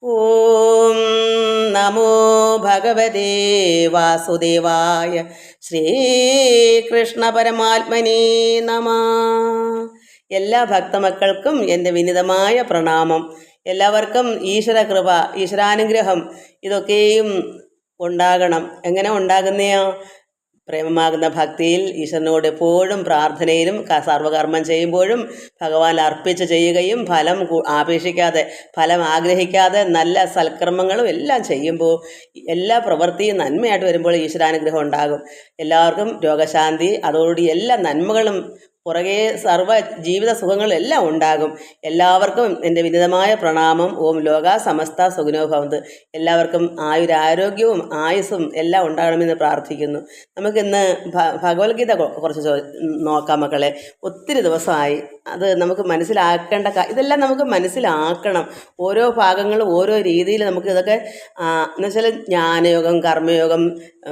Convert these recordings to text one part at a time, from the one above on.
ഓം നമോ ഭഗവതേ വാസുദേവായ ശ്രീകൃഷ്ണ പരമാത്മനേ നമ. എല്ലാ ഭക്തമക്കൾക്കും എൻ്റെ വിനീതമായ പ്രണാമം. എല്ലാവർക്കും ഈശ്വര കൃപ, ഈശ്വരാനുഗ്രഹം ഇതൊക്കെയും ഉണ്ടാകണം. എങ്ങനെ ഉണ്ടാകുന്നയോ? പ്രേമമാകുന്ന ഭക്തിയിൽ ഈശ്വരനോട് എപ്പോഴും പ്രാർത്ഥനയിലും സർവകർമ്മം ചെയ്യുമ്പോഴും ഭഗവാൻ അർപ്പിച്ച് ചെയ്യുകയും ഫലം ആപേക്ഷിക്കാതെ, ഫലം ആഗ്രഹിക്കാതെ നല്ല സൽക്കർമ്മങ്ങളും എല്ലാം ചെയ്യുമ്പോൾ എല്ലാ പ്രവൃത്തിയും നന്മയായിട്ട് വരുമ്പോൾ ഈശ്വരാനുഗ്രഹം ഉണ്ടാകും. എല്ലാവർക്കും രോഗശാന്തി, അതോടുകൂടി എല്ലാ നന്മകളും പുറകെ സർവ്വ ജീവിത സുഖങ്ങളും എല്ലാം ഉണ്ടാകും. എല്ലാവർക്കും എൻ്റെ വിനീതമായ പ്രണാമം. ഓം ലോക സമസ്ത സുഖിനോ ഭവന്തു. എല്ലാവർക്കും ആയുരാരോഗ്യവും ആയുസ്സും എല്ലാം ഉണ്ടാകണമെന്ന് പ്രാർത്ഥിക്കുന്നു. നമുക്കിന്ന് ഭഗവത്ഗീത കുറച്ച് നോക്കാം മക്കളെ. ഒത്തിരി ദിവസമായി അത് നമുക്ക് മനസ്സിലാക്കേണ്ട ഇതെല്ലാം നമുക്ക് മനസ്സിലാക്കണം. ഓരോ ഭാഗങ്ങളും ഓരോ രീതിയിൽ നമുക്ക് ഇതൊക്കെ എന്നുവെച്ചാൽ ജ്ഞാനയോഗം, കർമ്മയോഗം,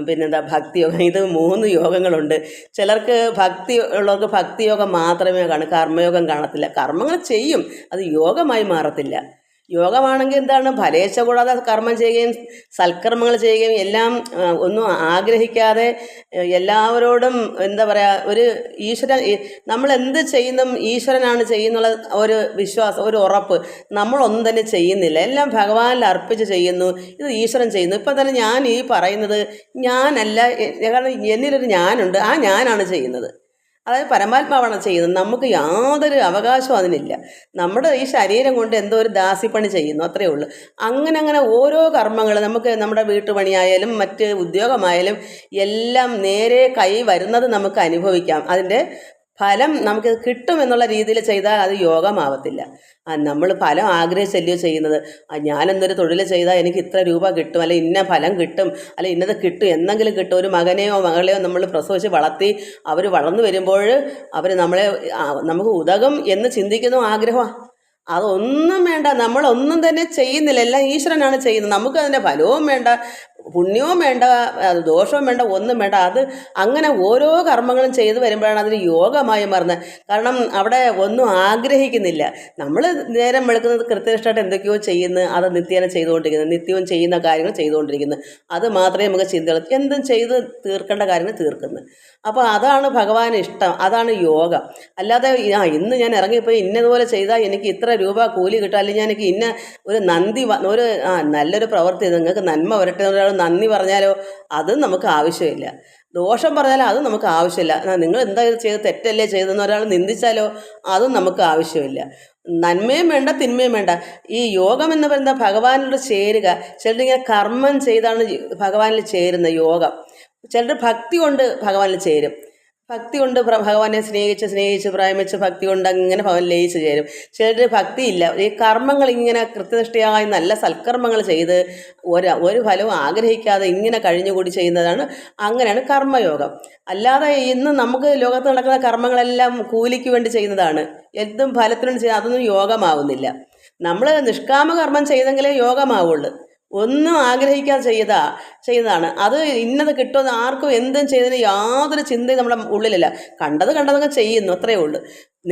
പിന്നെന്താ ഭക്തിയോഗം, ഇത് 3 യോഗങ്ങളുണ്ട്. ചിലർക്ക് ഭക്തി ഉള്ളവർക്ക് ഭക്തിയോഗം മാത്രമേ കാണൂ, കർമ്മയോഗം കാണത്തില്ല. കർമ്മങ്ങൾ ചെയ്യും, അത് യോഗമായി മാറത്തില്ല. യോഗമാണെങ്കിൽ എന്താണ്, ഫലേച്ഛ കൂടാതെ കർമ്മം ചെയ്യുകയും സൽക്കർമ്മങ്ങൾ ചെയ്യുകയും എല്ലാം ഒന്നും ആഗ്രഹിക്കാതെ എല്ലാവരോടും എന്താ പറയുക, ഒരു ഈശ്വരൻ നമ്മൾ എന്ത് ചെയ്യുന്നതും ഈശ്വരനാണ് ചെയ്യുന്നുള്ള ഒരു വിശ്വാസം, ഒരു ഉറപ്പ് നമ്മളൊന്നും തന്നെ ചെയ്യുന്നില്ല. എല്ലാം ഭഗവാനിൽ അർപ്പിച്ച് ചെയ്യുന്നു. ഇത് ഈശ്വരൻ ചെയ്യുന്നു. ഇപ്പം തന്നെ ഞാൻ ഈ പറയുന്നത് ഞാനല്ല, കാരണം എന്നിലൊരു ഞാനുണ്ട്, ആ ഞാനാണ് ചെയ്യുന്നത്. അതായത് പരമാത്മാവാണ് ചെയ്യുന്നത്. നമുക്ക് യാതൊരു അവകാശവും അതിനില്ല. നമ്മുടെ ഈ ശരീരം കൊണ്ട് എന്തോ ഒരു ദാസിപ്പണി ചെയ്യുന്നു, അത്രയേ ഉള്ളൂ. അങ്ങനെ ഓരോ കർമ്മങ്ങൾ നമുക്ക് നമ്മുടെ വീട്ടുപണിയായാലും മറ്റ് ഉദ്യോഗമായാലും എല്ലാം നേരെ കൈ വരുന്നത് നമുക്ക് അനുഭവിക്കാം. അതിൻ്റെ ഫലം നമുക്ക് കിട്ടുമെന്നുള്ള രീതിയിൽ ചെയ്താൽ അത് യോഗമാവത്തില്ല. നമ്മൾ ഫലം ആഗ്രഹിച്ചല്ലയോ ചെയ്യുന്നത്. ഞാനെന്തൊരു തൊഴിൽ ചെയ്താൽ എനിക്ക് ഇത്ര രൂപ കിട്ടും, അല്ലെ ഇന്ന ഫലം കിട്ടും, അല്ലെ ഇന്നത് കിട്ടും, എന്തെങ്കിലും കിട്ടും. ഒരു മകനെയോ മകളെയോ നമ്മൾ പ്രസവിച്ച് വളർത്തി അവർ വളർന്നു വരുമ്പോൾ അവർ നമുക്ക് ഉതകും എന്ന് ചിന്തിക്കുന്ന ആഗ്രഹമാണ്. അതൊന്നും വേണ്ട, നമ്മളൊന്നും തന്നെ ചെയ്യുന്നില്ല. എല്ലാം ഈശ്വരനാണ് ചെയ്യുന്നത്. നമുക്ക് അതിൻ്റെ ഫലവും വേണ്ട, പുണ്യവും വേണ്ട, ദോഷവും വേണ്ട, ഒന്നും വേണ്ട. അത് അങ്ങനെ ഓരോ കർമ്മങ്ങളും ചെയ്തു വരുമ്പോഴാണ് അതിന് യോഗമായി മാറുന്നത്. കാരണം അവിടെ ഒന്നും ആഗ്രഹിക്കുന്നില്ല. നമ്മൾ നേരം വെളുക്കുന്നത് കൃത്യനിഷ്ഠമായിട്ട് എന്തൊക്കെയോ ചെയ്യുന്നു, അത് നിത്യേന ചെയ്തുകൊണ്ടിരിക്കുന്നത്, നിത്യവും ചെയ്യുന്ന കാര്യങ്ങൾ ചെയ്തുകൊണ്ടിരിക്കുന്നു. അത് മാത്രമേ നമുക്ക് ചിന്തകൾ, എന്തും ചെയ്ത് തീർക്കേണ്ട കാര്യങ്ങൾ തീർക്കുന്നു. അപ്പോൾ അതാണ് ഭഗവാന് ഇഷ്ടം, അതാണ് യോഗം. അല്ലാതെ ഇന്ന് ഞാൻ ഇറങ്ങിപ്പോയി ഇന്നതുപോലെ ചെയ്താൽ എനിക്ക് ഇത്ര രൂപ കൂലി കിട്ടും, അല്ലെങ്കിൽ എനിക്ക് ഇന്ന ഒരു ഒരു നല്ലൊരു പ്രവൃത്തി, നിങ്ങൾക്ക് നന്മ വരട്ടെ ഒരാൾ നന്ദി പറഞ്ഞാലോ അതും നമുക്ക് ആവശ്യമില്ല. ദോഷം പറഞ്ഞാലോ അതും നമുക്ക് ആവശ്യമില്ല. നിങ്ങൾ എന്താ ചെയ്ത് തെറ്റല്ലേ ചെയ്തെന്ന് ഒരാൾ നിന്ദിച്ചാലോ അതും നമുക്ക് ആവശ്യമില്ല. നന്മയും വേണ്ട, തിന്മയും വേണ്ട. ഈ യോഗം എന്ന് പറയുന്നത് ഭഗവാനോട് ചേരുക. ചിലരിങ്ങനെ കർമ്മം ചെയ്താണ് ഭഗവാനിൽ ചേരുന്ന യോഗം. ചിലർ ഭക്തി കൊണ്ട് ഭഗവാനിൽ ചേരും. ഭക്തി കൊണ്ട് ഭഗവാനെ സ്നേഹിച്ച് പ്രേമിച്ച് ഭക്തി കൊണ്ട് അങ്ങനെ ഭഗവാൻ ലയിച്ച് ചേരും. ചിലർ ഭക്തിയില്ല, ഈ കർമ്മങ്ങൾ ഇങ്ങനെ കൃത്യനിഷ്ഠയായി നല്ല സൽക്കർമ്മങ്ങൾ ചെയ്ത് ഒരു ഫലവും ആഗ്രഹിക്കാതെ ഇങ്ങനെ കഴിഞ്ഞുകൂടി ചെയ്യുന്നതാണ്, അങ്ങനെയാണ് കർമ്മയോഗം. അല്ലാതെ ഇന്ന് നമുക്ക് ലോകത്ത് നടക്കുന്ന കർമ്മങ്ങളെല്ലാം കൂലിക്ക് വേണ്ടി ചെയ്യുന്നതാണ്, എന്തും ഫലത്തിനും ചെയ്യുന്നത്, അതൊന്നും യോഗമാവുന്നില്ല. നമ്മൾ നിഷ്കാമ കർമ്മം ചെയ്തെങ്കിലേ യോഗമാവുള്ളൂ. ഒന്നും ആഗ്രഹിക്കാതെ ചെയ്തതാണ്. അത് ഇന്നത് കിട്ടുമെന്ന് ആർക്കും എന്തും ചെയ്തതിന് യാതൊരു ചിന്തയും നമ്മുടെ ഉള്ളിലില്ല. കണ്ടതൊക്കെ ചെയ്യുന്നു, അത്രയേ ഉള്ളൂ.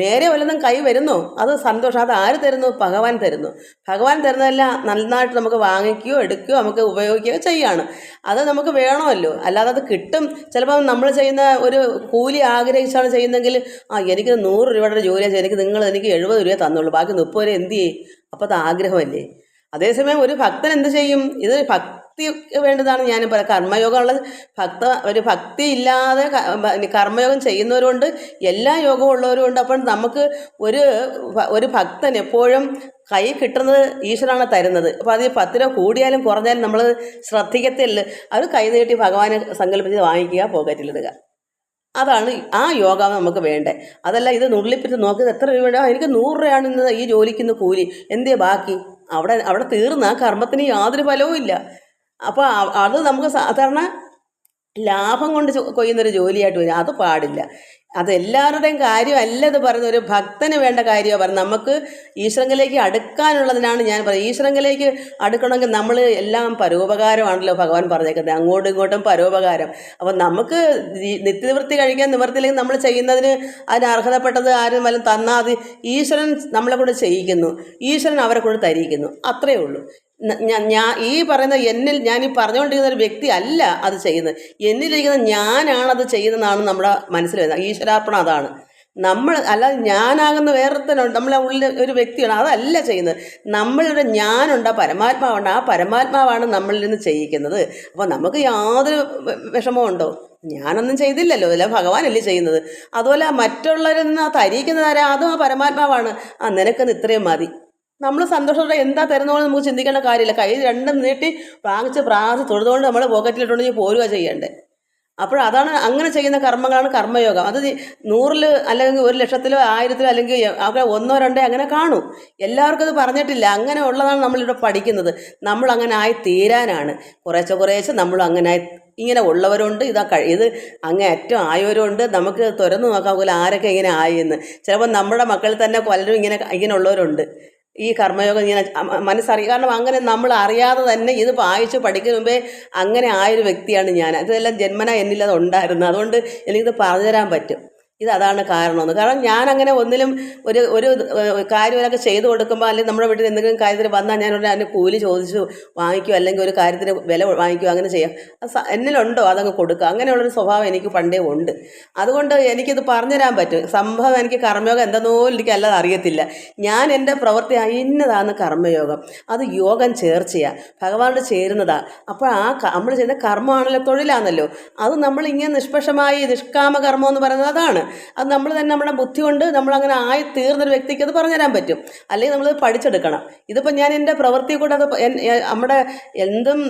നേരെ വല്ലതും കൈ വരുന്നു, അത് സന്തോഷം. അത് ആര് തരുന്നു? ഭഗവാൻ തരുന്നു. ഭഗവാൻ തരുന്നതെല്ലാം നന്നായിട്ട് നമുക്ക് വാങ്ങിക്കുകയോ എടുക്കുകയോ നമുക്ക് ഉപയോഗിക്കുകയോ ചെയ്യാണ്. അത് നമുക്ക് വേണമല്ലോ, അല്ലാതെ അത് കിട്ടും. ചിലപ്പോൾ നമ്മൾ ചെയ്യുന്ന ഒരു കൂലി ആഗ്രഹിച്ചാണ് ചെയ്യുന്നതെങ്കിൽ എനിക്ക് 100 രൂപയുടെ ജോലിയാണ്, എനിക്ക് 70 രൂപ തന്നുള്ളൂ, ബാക്കി 30 രൂപ എന്ത് ചെയ്യും? അപ്പോൾ അത് ആഗ്രഹമല്ലേ. അതേസമയം ഒരു ഭക്തൻ എന്ത് ചെയ്യും? ഇത് ഭക്തി വേണ്ടതാണ്. ഞാൻ കർമ്മയോഗമുള്ള ഒരു ഭക്തി ഇല്ലാതെ കർമ്മയോഗം ചെയ്യുന്നവരുണ്ട്, എല്ലാ യോഗവും ഉള്ളവരുമുണ്ട്. അപ്പം നമുക്ക് ഒരു ഭക്തൻ എപ്പോഴും കൈ കിട്ടുന്നത് ഈശ്വരനാണ് തരുന്നത്. അപ്പോൾ അത് 10 രൂപ കൂടിയാലും കുറഞ്ഞാലും നമ്മൾ ശ്രദ്ധിക്കത്തില്ല. അത് കൈ നീട്ടി ഭഗവാനെ സങ്കല്പിച്ച് വാങ്ങിക്കുക, പോക്കറ്റിലിടുക. അതാണ് ആ യോഗം നമുക്ക് വേണ്ടത്. അതല്ല ഇത് നുള്ളിപ്പിച്ച് നോക്കുന്നത് എത്ര രൂപ, എനിക്ക് 100 രൂപയാണ് ഇന്ന് ഈ ജോലിക്കുന്ന കൂലി, എന്തേ ബാക്കി? അവിടെ തീർന്ന ആ കർമ്മത്തിന് യാതൊരു ഫലവും ഇല്ല. അപ്പോൾ അത് നമുക്ക് സാധാരണ ലാഭം കൊണ്ട് കൊയ്യുന്നൊരു ജോലിയായിട്ട് വരും. അത് പാടില്ല. അതെല്ലാവരുടെയും കാര്യമല്ല ഇത് പറയുന്നത്, ഒരു ഭക്തന് വേണ്ട കാര്യമാണ് പറയുന്നത്. നമുക്ക് ഈശ്വരങ്കിലേക്ക് അടുക്കാനുള്ളതിനാണ് ഞാൻ പറയുന്നത്. ഈശ്വരങ്കിലേക്ക് അടുക്കണമെങ്കിൽ നമ്മൾ എല്ലാം പരോപകാരമാണല്ലോ ഭഗവാൻ പറഞ്ഞേക്കുന്നത്, അങ്ങോട്ടും ഇങ്ങോട്ടും പരോപകാരം. അപ്പം നമുക്ക് നിത്യവൃത്തി കഴിക്കാൻ നിവർത്തിയില്ലെങ്കിൽ നമ്മൾ ചെയ്യുന്നതിന് അതിന് അർഹതപ്പെട്ടത് ആരും വല്ലതും തന്നാൽ അത് ഈശ്വരൻ നമ്മളെ കൊണ്ട് ചെയ്യിക്കുന്നു, ഈശ്വരൻ അവരെ കൊണ്ട് തരിയിക്കുന്നു, അത്രയേ ഉള്ളൂ. ഞാൻ ഈ പറയുന്ന ഞാൻ ഈ പറഞ്ഞുകൊണ്ടിരിക്കുന്ന ഒരു വ്യക്തി അല്ല അത് ചെയ്യുന്നത്, എന്നിലിരിക്കുന്ന ഞാനാണത് ചെയ്യുന്നതാണ് നമ്മുടെ മനസ്സിൽ വരുന്നത്. ഈശ്വരാർപ്പണം അതാണ്. നമ്മൾ അല്ലാതെ ഞാനാകുന്ന വേറൊരുത്തനുണ്ട്, നമ്മളെ ഉള്ളിൽ ഒരു വ്യക്തിയാണ്, അതല്ല ചെയ്യുന്നത്. നമ്മളുടെ ഞാനുണ്ട്, ആ പരമാത്മാവുണ്ട്, ആ പരമാത്മാവാണ് നമ്മളിൽ നിന്ന് ചെയ്യിക്കുന്നത്. അപ്പോൾ നമുക്ക് യാതൊരു വിഷമവും ഉണ്ടോ? ഞാനൊന്നും ചെയ്തില്ലല്ലോ, അല്ല ഭഗവാനല്ലേ ചെയ്യുന്നത്. അതുപോലെ മറ്റുള്ളവരിൽ നിന്ന് തരിയിക്കുന്നതാരാ? അതും ആ പരമാത്മാവാണ്. നിനക്കെന്ന് ഇത്രയും മതി. നമ്മൾ സന്തോഷത്തോടെ എന്താ തരുന്നോന്ന് നമുക്ക് ചിന്തിക്കേണ്ട കാര്യമില്ല. കൈ രണ്ടും നീട്ടി പ്രാർത്ഥിച്ച് തൊഴുതുകൊണ്ട് നമ്മൾ പോക്കറ്റിലിട്ടുണ്ടെങ്കിൽ പോരുക ചെയ്യേണ്ടത്. അതാണ് അങ്ങനെ ചെയ്യുന്ന കർമ്മങ്ങളാണ് കർമ്മയോഗം. അത് 100-ൽ അല്ലെങ്കിൽ 1,00,000-ലോ 1000-ലോ അല്ലെങ്കിൽ അവിടെ 1-2 അങ്ങനെ കാണും. എല്ലാവർക്കും അത് പറഞ്ഞിട്ടില്ല. അങ്ങനെ ഉള്ളതാണ് നമ്മളിവിടെ പഠിക്കുന്നത്. നമ്മൾ അങ്ങനെ ആയി തീരാനാണ്. കുറേശ്ശെ നമ്മൾ അങ്ങനെ ഇങ്ങനെ ഉള്ളവരുണ്ട്, ഇത് അങ്ങേയറ്റം ആയവരുണ്ട്. നമുക്ക് തുറന്നു നോക്കാൻ പോലെ ആരൊക്കെ ഇങ്ങനെ ആയെന്ന്. ചിലപ്പോൾ നമ്മുടെ മക്കളിൽ തന്നെ പലരും ഇങ്ങനെ ഉള്ളവരുണ്ട്. ഈ കർമ്മയോഗം ഇങ്ങനെ മനസ്സറിയുക. കാരണം അങ്ങനെ നമ്മൾ അറിയാതെ തന്നെ ഇത് വായിച്ച് പഠിക്കുന്ന മുമ്പേ അങ്ങനെ ആയൊരു വ്യക്തിയാണ് ഞാൻ. ഇതെല്ലാം ജന്മന എന്നിലത് ഉണ്ടായിരുന്നു. അതുകൊണ്ട് എനിക്കിത് പറഞ്ഞു തരാൻ പറ്റും. അതാണ് കാരണമെന്ന്. കാരണം ഞാനങ്ങനെ ഒന്നിലും ഒരു കാര്യമൊക്കെ ചെയ്തു കൊടുക്കുമ്പോൾ, അല്ലെങ്കിൽ നമ്മുടെ വീട്ടിൽ എന്തെങ്കിലും കാര്യത്തിൽ വന്നാൽ ഞാൻ അതിന് കൂലി ചോദിച്ചു വാങ്ങിക്കുക, അല്ലെങ്കിൽ ഒരു കാര്യത്തിന് വില വാങ്ങിക്കുക, അങ്ങനെ ചെയ്യാം. എന്നിലുണ്ടോ അതങ്ങ് കൊടുക്കുക. അങ്ങനെയുള്ളൊരു സ്വഭാവം എനിക്ക് പണ്ടേ ഉണ്ട്. അതുകൊണ്ട് എനിക്കിത് പറഞ്ഞുതരാൻ പറ്റും. സംഭവം എനിക്ക് കർമ്മയോഗം എന്തെന്നോ എനിക്ക് അല്ലാതെ അറിയത്തില്ല. ഞാൻ എൻ്റെ പ്രവൃത്തി ഇന്നതാണ് കർമ്മയോഗം. അത് യോഗം ചേർച്ചയാണ്, ഭഗവാനോട് ചേരുന്നതാണ്. അപ്പോൾ നമ്മൾ ചെയ്യുന്ന കർമ്മമാണല്ലോ, തൊഴിലാണല്ലോ. അത് നമ്മളിങ്ങനെ നിഷ്പക്ഷമായി നിഷ്കാമ കർമ്മം എന്ന് പറയുന്നത് അതാണ്. അത് നമ്മൾ തന്നെ നമ്മുടെ ബുദ്ധി കൊണ്ട് നമ്മളങ്ങനെ ആയി തീർന്നൊരു വ്യക്തിക്ക് അത് പറഞ്ഞുതരാൻ പറ്റും. അല്ലെങ്കിൽ നമ്മളത് പഠിച്ചെടുക്കണം. ഇതിപ്പോൾ ഞാൻ എൻ്റെ പ്രവൃത്തി കൂടെ അത് നമ്മുടെ എന്തും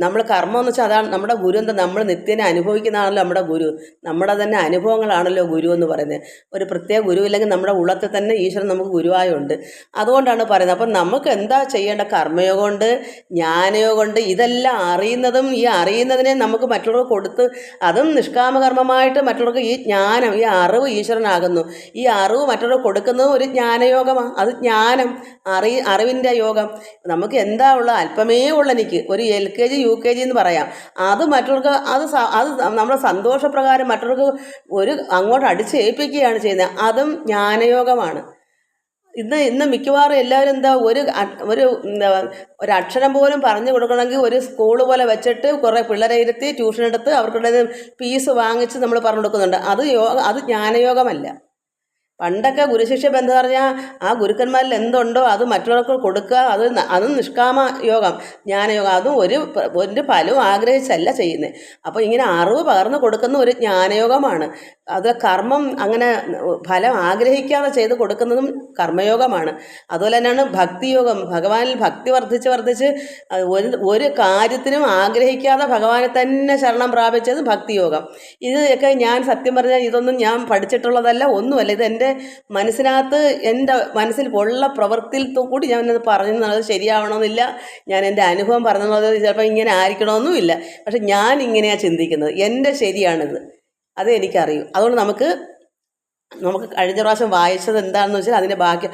നമ്മൾ കർമ്മം എന്ന് വെച്ചാൽ അതാണ് നമ്മുടെ ഗുരു. എന്താ നമ്മൾ നിത്യേന അനുഭവിക്കുന്നതാണല്ലോ നമ്മുടെ ഗുരു. നമ്മുടെ തന്നെ അനുഭവങ്ങളാണല്ലോ ഗുരു എന്ന് പറയുന്നത്. ഒരു പ്രത്യേക ഗുരു ഇല്ലെങ്കിൽ നമ്മുടെ ഉള്ളത്തിൽ തന്നെ ഈശ്വരൻ നമുക്ക് ഗുരുവായുണ്ട്. അതുകൊണ്ടാണ് പറയുന്നത്. അപ്പം നമുക്ക് എന്താ ചെയ്യേണ്ട? കർമ്മയോഗമുണ്ട്, ജ്ഞാനയോഗമുണ്ട്. ഇതെല്ലാം അറിയുന്നതും ഈ അറിയുന്നതിനെ നമുക്ക് മറ്റുള്ളവർക്ക് കൊടുത്ത് അതും നിഷ്കാമകർമ്മമായിട്ട് മറ്റുള്ളവർക്ക് ഈ ജ്ഞാനം, ഈ അറിവ് ഈശ്വരനാകുന്നു. ഈ അറിവ് മറ്റുള്ളവർ കൊടുക്കുന്നത് ഒരു ജ്ഞാനയോഗമാണ്. അത് ജ്ഞാനം, അറിവിൻ്റെ യോഗം. നമുക്ക് എന്താ ഉള്ള അല്പമേ ഉള്ള എനിക്ക് ഒരു LKG UKG എന്ന് പറയാം. അത് മറ്റുള്ളവർക്ക് അത് നമ്മുടെ സന്തോഷപ്രകാരം മറ്റുള്ളവർക്ക് അങ്ങോട്ട് അടിച്ചേൽപ്പിക്കുകയാണ് ചെയ്യുന്നത്. അതും ജ്ഞാനയോഗമാണ്. ഇന്ന് മിക്കവാറും എല്ലാവരും എന്താ ഒരു അക്ഷരം പോലും പറഞ്ഞു കൊടുക്കണമെങ്കിൽ ഒരു സ്കൂൾ പോലെ വെച്ചിട്ട് കുറേ പിള്ളേരെ ഇരുത്തി ട്യൂഷൻ എടുത്ത് അവർക്കുള്ളത് ഫീസ് വാങ്ങിച്ച് നമ്മൾ പറഞ്ഞു കൊടുക്കുന്നുണ്ട്. അത് ജ്ഞാനയോഗമല്ല. പണ്ടൊക്കെ ഗുരുശിഷ്യ ബന്ധം പറഞ്ഞാൽ ആ ഗുരുക്കന്മാരിൽ എന്തുണ്ടോ അത് മറ്റുള്ളവർക്ക് കൊടുക്കുക. അതും നിഷ്കാമ യോഗം, ജ്ഞാനയോഗം. അതും ഒരു ഫലവും ആഗ്രഹിച്ചല്ല ചെയ്യുന്നത്. അപ്പോൾ ഇങ്ങനെ അറിവ് പകർന്നു കൊടുക്കുന്ന ഒരു ജ്ഞാനയോഗമാണ്. അത് കർമ്മം അങ്ങനെ ഫലം ആഗ്രഹിക്കാതെ ചെയ്ത് കൊടുക്കുന്നതും കർമ്മയോഗമാണ്. അതുപോലെ തന്നെയാണ് ഭക്തിയോഗം. ഭഗവാനിൽ ഭക്തി വർദ്ധിച്ച് ഒരു കാര്യത്തിനും ആഗ്രഹിക്കാതെ ഭഗവാനെ തന്നെ ശരണം പ്രാപിച്ചത് ഭക്തിയോഗം. ഇതൊക്കെ ഞാൻ സത്യം പറഞ്ഞാൽ ഇതൊന്നും ഞാൻ പഠിച്ചിട്ടുള്ളതല്ല, ഒന്നുമല്ല. ഇത് എൻ്റെ മനസ്സിനകത്ത് എൻ്റെ മനസ്സിൽ ഉള്ള പ്രവൃത്തിയിൽ കൂടി ഞാനത് പറഞ്ഞത് ശരിയാവണമെന്നില്ല. ഞാൻ എൻ്റെ അനുഭവം പറഞ്ഞത് ചിലപ്പോൾ ഇങ്ങനെ ആയിരിക്കണമെന്നുമില്ല. പക്ഷെ ഞാൻ ഇങ്ങനെയാണ് ചിന്തിക്കുന്നത്. എൻ്റെ ശരിയാണിത്, അത് എനിക്കറിയും. അതുകൊണ്ട് നമുക്ക് കഴിഞ്ഞ പ്രാവശ്യം വായിച്ചത് എന്താണെന്ന് വെച്ചാൽ അതിൻ്റെ ബാക്കി.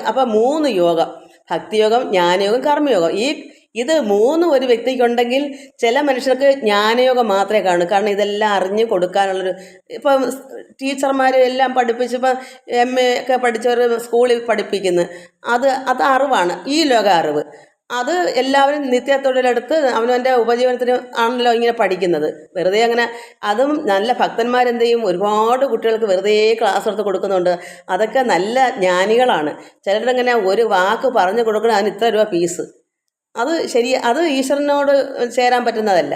അപ്പോൾ 3 യോഗം: ഭക്തിയോഗം, ജ്ഞാനയോഗം, കർമ്മയോഗം. ഇത് 3 ഒരു വ്യക്തിക്കുണ്ടെങ്കിൽ ചില മനുഷ്യർക്ക് ജ്ഞാനയോഗം മാത്രമേ കാണൂ. കാരണം ഇതെല്ലാം അറിഞ്ഞ് കൊടുക്കാനുള്ളൊരു ഇപ്പം ടീച്ചർമാർ എല്ലാം പഠിപ്പിച്ച് ഇപ്പം MA ഒക്കെ പഠിച്ചവർ സ്കൂളിൽ പഠിപ്പിക്കുന്നു. അത് അറിവാണ്, ഈ ലോക അറിവ്. അത് എല്ലാവരും നിത്യത്തൊഴിലെടുത്ത് അവനവൻ്റെ ഉപജീവനത്തിന് ആണല്ലോ ഇങ്ങനെ പഠിക്കുന്നത്. വെറുതെ അങ്ങനെ അതും നല്ല ഭക്തന്മാരെന്ത് ചെയ്യും? ഒരുപാട് കുട്ടികൾക്ക് വെറുതെ ക്ലാസ് എടുത്ത് കൊടുക്കുന്നുണ്ട്. അതൊക്കെ നല്ല ജ്ഞാനികളാണ്. ചിലരങ്ങനെ ഒരു വാക്ക് പറഞ്ഞു കൊടുക്കണം, അതിന് ഇത്ര രൂപ ഫീസ്. അത് ഈശ്വരനോട് ചേരാൻ പറ്റുന്നതല്ല.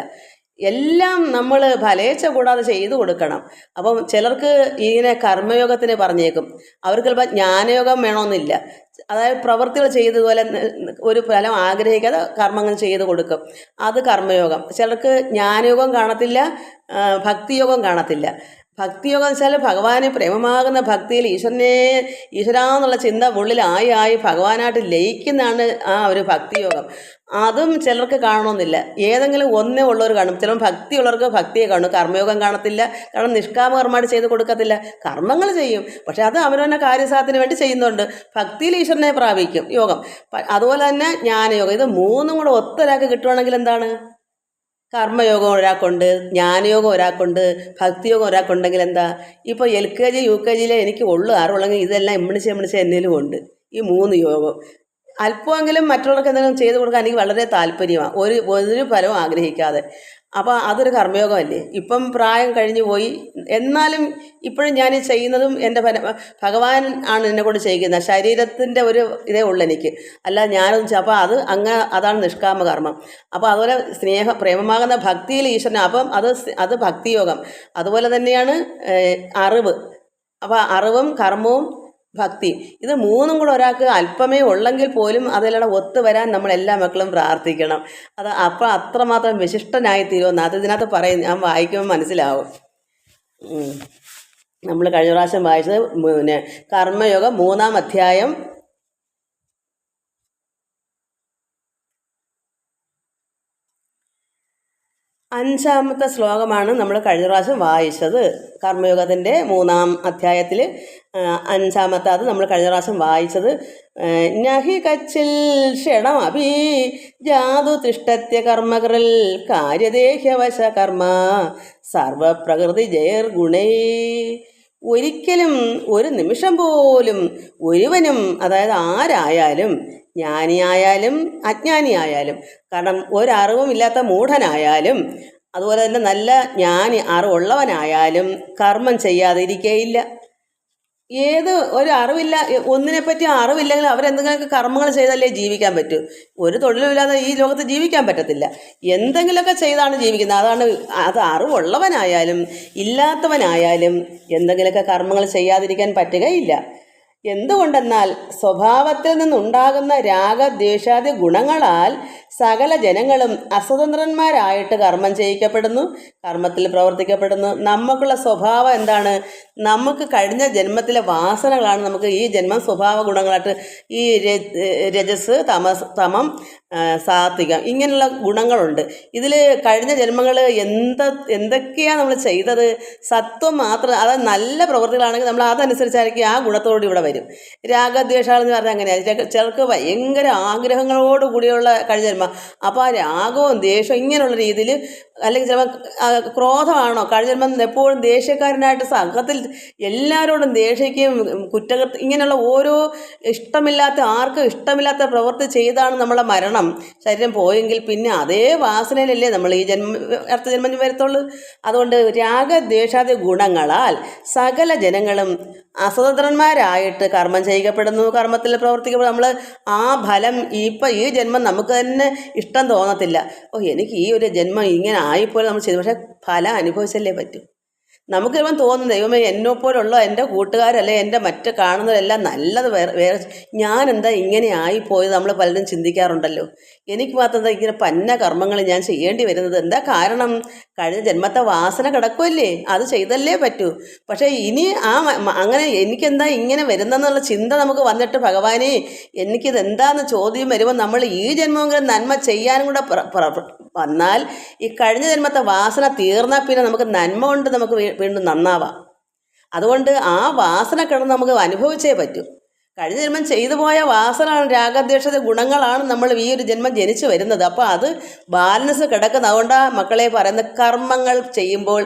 എല്ലാം നമ്മൾ ഫലേച്ഛ കൂടാതെ ചെയ്തു കൊടുക്കണം. അപ്പം ചിലർക്ക് ഇങ്ങനെ കർമ്മയോഗത്തിന് പറഞ്ഞേക്കും, അവർക്ക് ചിലപ്പോൾ ജ്ഞാനയോഗം വേണമെന്നില്ല. അതായത് പ്രവൃത്തികൾ ചെയ്തതുപോലെ ഒരു ഫലം ആഗ്രഹിക്കാതെ കർമ്മങ്ങൾ ചെയ്ത് കൊടുക്കും, അത് കർമ്മയോഗം. ചിലർക്ക് ജ്ഞാനയോഗം കാണത്തില്ല, ഭക്തിയോഗം കാണത്തില്ല. ഭക്തിയോഗം എന്ന് വെച്ചാൽ ഭഗവാനെ പ്രേമമാകുന്ന ഭക്തിയിൽ ഈശ്വരാന്നുള്ള ചിന്ത ഉള്ളിൽ ആയി ഭഗവാനായിട്ട് ലയിക്കുന്നതാണ് ആ ഒരു ഭക്തിയോഗം. അതും ചിലർക്ക് കാണണമെന്നില്ല, ഏതെങ്കിലും ഒന്നേ ഉള്ളവർ കാണും. ചിലപ്പോൾ ഭക്തിയുള്ളവർക്ക് ഭക്തിയെ കാണും, കർമ്മയോഗം കാണത്തില്ല. കാരണം നിഷ്കാമകർമ്മമായിട്ട് ചെയ്ത് കൊടുക്കത്തില്ല, കർമ്മങ്ങൾ ചെയ്യും, പക്ഷെ അത് അവനവൻ്റെ കാര്യസാധത്തിന് വേണ്ടി ചെയ്യുന്നുണ്ട്. ഭക്തിയിൽ ഈശ്വരനെ പ്രാപിക്കും യോഗം. അതുപോലെ തന്നെ ജ്ഞാനയോഗം. ഇത് മൂന്നും കൂടെ ഒത്തൊരാൾക്ക് കിട്ടുവാണെങ്കിൽ എന്താണ്? കർമ്മയോഗം ഒരാൾക്കുണ്ട്, ജ്ഞാനയോഗം ഒരാൾക്കുണ്ട്, ഭക്തിയോഗം ഒരാൾക്കുണ്ടെങ്കിൽ എന്താ? ഇപ്പോൾ LKG UKG എനിക്ക് അറിവുള്ളെങ്കിൽ ഇതെല്ലാം എമ്മിണിച്ച് എന്നേലും ഉണ്ട് ഈ 3 യോഗം. അല്പമെങ്കിലും മറ്റുള്ളവർക്ക് എന്തെങ്കിലും ചെയ്തു കൊടുക്കാൻ എനിക്ക് വളരെ താല്പര്യമാണ്, ഒരു ഫലവും ആഗ്രഹിക്കാതെ. അപ്പോൾ അതൊരു കർമ്മയോഗമല്ലേ. ഇപ്പം പ്രായം കഴിഞ്ഞു പോയി, എന്നാലും ഇപ്പോഴും ഞാൻ ചെയ്യുന്നതും എൻ്റെ ഭഗവാൻ ആണ് എന്നെ കൊണ്ട് ചെയ്യിക്കുന്നത്. ശരീരത്തിൻ്റെ ഒരു ഇതേ ഉള്ളൂ എനിക്ക്, അല്ല ഞാനൊന്നും. അപ്പോൾ അതാണ് നിഷ്കാമ കർമ്മം. അപ്പോൾ അതുപോലെ പ്രേമമാകുന്ന ഭക്തിയിൽ ഈശ്വരൻ, അപ്പം അത് ഭക്തിയോഗം. അതുപോലെ തന്നെയാണ് അറിവ്. അപ്പോൾ അറിവും കർമ്മവും ഭക്തി, ഇത് മൂന്നും കൂടെ ഒരാൾക്ക് അല്പമേ ഉള്ളെങ്കിൽ പോലും അതെല്ലാം ഒത്തുവരാൻ നമ്മളെല്ലാ മക്കളും പ്രാർത്ഥിക്കണം. അപ്പോൾ അത്രമാത്രം വിശിഷ്ടനായി തീരുമെന്ന് അത് ഇതിനകത്ത് പറയും. ഞാൻ വായിക്കുമ്പോൾ മനസ്സിലാവും. നമ്മൾ കഴിഞ്ഞ പ്രാവശ്യം വായിച്ചത് കർമ്മയോഗം 3-ാം അധ്യായം 5-ാമത്തെ ശ്ലോകമാണ് നമ്മൾ കഴിഞ്ഞ പ്രാവശ്യം വായിച്ചത്. കർമ്മയോഗത്തിൻ്റെ 3-ാം അധ്യായത്തിൽ 5-ാമത്തെ അത് നമ്മൾ കഴിഞ്ഞ പ്രാവശ്യം വായിച്ചത്. നഹി കച്ചിൽ ക്ഷണമഭി ജാതു തിഷ്ടത്യ കർമ്മകൃൽ കാര്യദേഹ്യവശ കർമ്മ സർവപ്രകൃതി ജയർഗുണേ. ഒരിക്കലും ഒരു നിമിഷം പോലും ഒരുവനും, അതായത് ആരായാലും, ജ്ഞാനിയായാലും അജ്ഞാനിയായാലും, കാരണം ഒരറിവും ഇല്ലാത്ത മൂഢനായാലും അതുപോലെ തന്നെ നല്ല ജ്ഞാനി അറിവുള്ളവനായാലും കർമ്മം ചെയ്യാതെ ഇരിക്കുകയില്ല. ഏത് ഒരു അറിവില്ല, ഒന്നിനെപ്പറ്റി അറിവില്ലെങ്കിൽ അവരെന്തെങ്കിലുമൊക്കെ കർമ്മങ്ങൾ ചെയ്താലേ ജീവിക്കാൻ പറ്റൂ. ഒരു തൊഴിലുമില്ലാതെ ഈ ലോകത്ത് ജീവിക്കാൻ പറ്റത്തില്ല. എന്തെങ്കിലുമൊക്കെ ചെയ്താണ് ജീവിക്കുന്നത്. അത് അറിവുള്ളവനായാലും ഇല്ലാത്തവനായാലും എന്തെങ്കിലുമൊക്കെ കർമ്മങ്ങൾ ചെയ്യാതിരിക്കാൻ പറ്റുകയില്ല. എന്തുകൊണ്ടെന്നാൽ സ്വഭാവത്തിൽ നിന്നുണ്ടാകുന്ന രാഗദ്വേഷാദി ഗുണങ്ങളാൽ സകല ജനങ്ങളും അസ്വതന്ത്രന്മാരായിട്ട് കർമ്മം ചെയ്യിക്കപ്പെടുന്നു, കർമ്മത്തിൽ പ്രവർത്തിക്കപ്പെടുന്നു. നമുക്കുള്ള സ്വഭാവം എന്താണ്? നമുക്ക് കഴിഞ്ഞ ജന്മത്തിലെ വാസനകളാണ് നമുക്ക് ഈ ജന്മം സ്വഭാവ ഗുണങ്ങളായിട്ട്. ഈ രജസ്, തമം, സാത്വികം, ഇങ്ങനെയുള്ള ഗുണങ്ങളുണ്ട്. ഇതിൽ കഴിഞ്ഞ ജന്മങ്ങൾ എന്തൊക്കെയാണ് നമ്മൾ ചെയ്തത്? സത്വം മാത്രം, അതായത് നല്ല പ്രവൃത്തികളാണെങ്കിൽ നമ്മൾ അതനുസരിച്ചായിരിക്കും ആ ഗുണത്തോട് ഇവിടെ വരും. രാഗദ്വേഷാളെന്ന് പറഞ്ഞാൽ അങ്ങനെയാണ്. ചിലർക്ക് ഭയങ്കര ആഗ്രഹങ്ങളോട് കൂടിയുള്ള കഴിഞ്ഞ ജന്മം. അപ്പോൾ ആ രാഗവും ദേഷ്യവും ഇങ്ങനെയുള്ള രീതിയിൽ, അല്ലെങ്കിൽ ചിലപ്പോൾ ക്രോധമാണോ കഴിഞ്ഞ ജന്മം, എപ്പോഴും ദേഷ്യക്കാരനായിട്ട് സംഘത്തിൽ എല്ലാവരോടും ദേഷ്യയ്ക്കും കുറ്റകൃത്യം, ഇങ്ങനെയുള്ള ഓരോ ആർക്കും ഇഷ്ടമില്ലാത്ത പ്രവൃത്തി ചെയ്താണ് നമ്മളെ മരണം. ശരീരം പോയെങ്കിൽ പിന്നെ അതേ വാസനയിലല്ലേ നമ്മൾ ഈ അടുത്ത ജന്മം വരത്തുള്ളൂ. അതുകൊണ്ട് രാഗദ്വേഷാദി ഗുണങ്ങളാൽ സകല ജനങ്ങളും അസ്വതന്ത്രന്മാരായിട്ട് കർമ്മം ചെയ്യിക്കപ്പെടുന്നു, കർമ്മത്തിൽ പ്രവർത്തിക്കപ്പെടും. നമ്മൾ ആ ഫലം ഈ ജന്മം നമുക്ക് തന്നെ ഇഷ്ടം തോന്നത്തില്ല. എനിക്ക് ഈ ഒരു ജന്മം ഇങ്ങനെ ആയിപ്പോലെ നമ്മൾ ചെയ്തു, പക്ഷെ ഫലം അനുഭവിച്ചല്ലേ പറ്റൂ. നമുക്ക് ചിലപ്പം തോന്നും, ദൈവമേ എന്നെപ്പോലുള്ള എൻ്റെ കൂട്ടുകാരല്ലേ, എൻ്റെ മറ്റ് കാണുന്നവരെല്ലാം നല്ലത് വേറെ ഞാനെന്താ ഇങ്ങനെ ആയിപ്പോയത് നമ്മൾ പലരും ചിന്തിക്കാറുണ്ടല്ലോ. എനിക്ക് മാത്രം എന്താ ഇങ്ങനെ പന്ന കർമ്മങ്ങൾ ഞാൻ ചെയ്യേണ്ടി വരുന്നത്? എന്താ കാരണം? കഴിഞ്ഞ ജന്മത്തെ വാസന കിടക്കുമല്ലേ, അത് ചെയ്തല്ലേ പറ്റൂ. പക്ഷേ ഇനി അങ്ങനെ എനിക്കെന്താ ഇങ്ങനെ വരുന്നെന്നുള്ള ചിന്ത നമുക്ക് വന്നിട്ട്, ഭഗവാനെ എനിക്കിതെന്താന്ന് ചോദ്യം വരുമ്പോൾ നമ്മൾ ഈ ജന്മമെങ്കിലും നന്മ ചെയ്യാനും കൂടെ വന്നാൽ ഈ കഴിഞ്ഞ ജന്മത്തെ വാസന തീർന്നാൽ പിന്നെ നമുക്ക് നന്മ കൊണ്ട് നമുക്ക് വീണ്ടും നന്നാവാം. അതുകൊണ്ട് ആ വാസന കിടന്ന് നമുക്ക് അനുഭവിച്ചേ പറ്റൂ. കഴിഞ്ഞ ജന്മം ചെയ്തു പോയ വാസന, രാഗദ്വേഷ ഗുണങ്ങളാണ് നമ്മൾ ഈ ഒരു ജന്മം ജനിച്ചു വരുന്നത്. അപ്പോൾ അത് ബാലൻസ് കിടക്കുന്നത്. അതുകൊണ്ടാണ് മക്കളെ പറയുന്നത്, കർമ്മങ്ങൾ ചെയ്യുമ്പോൾ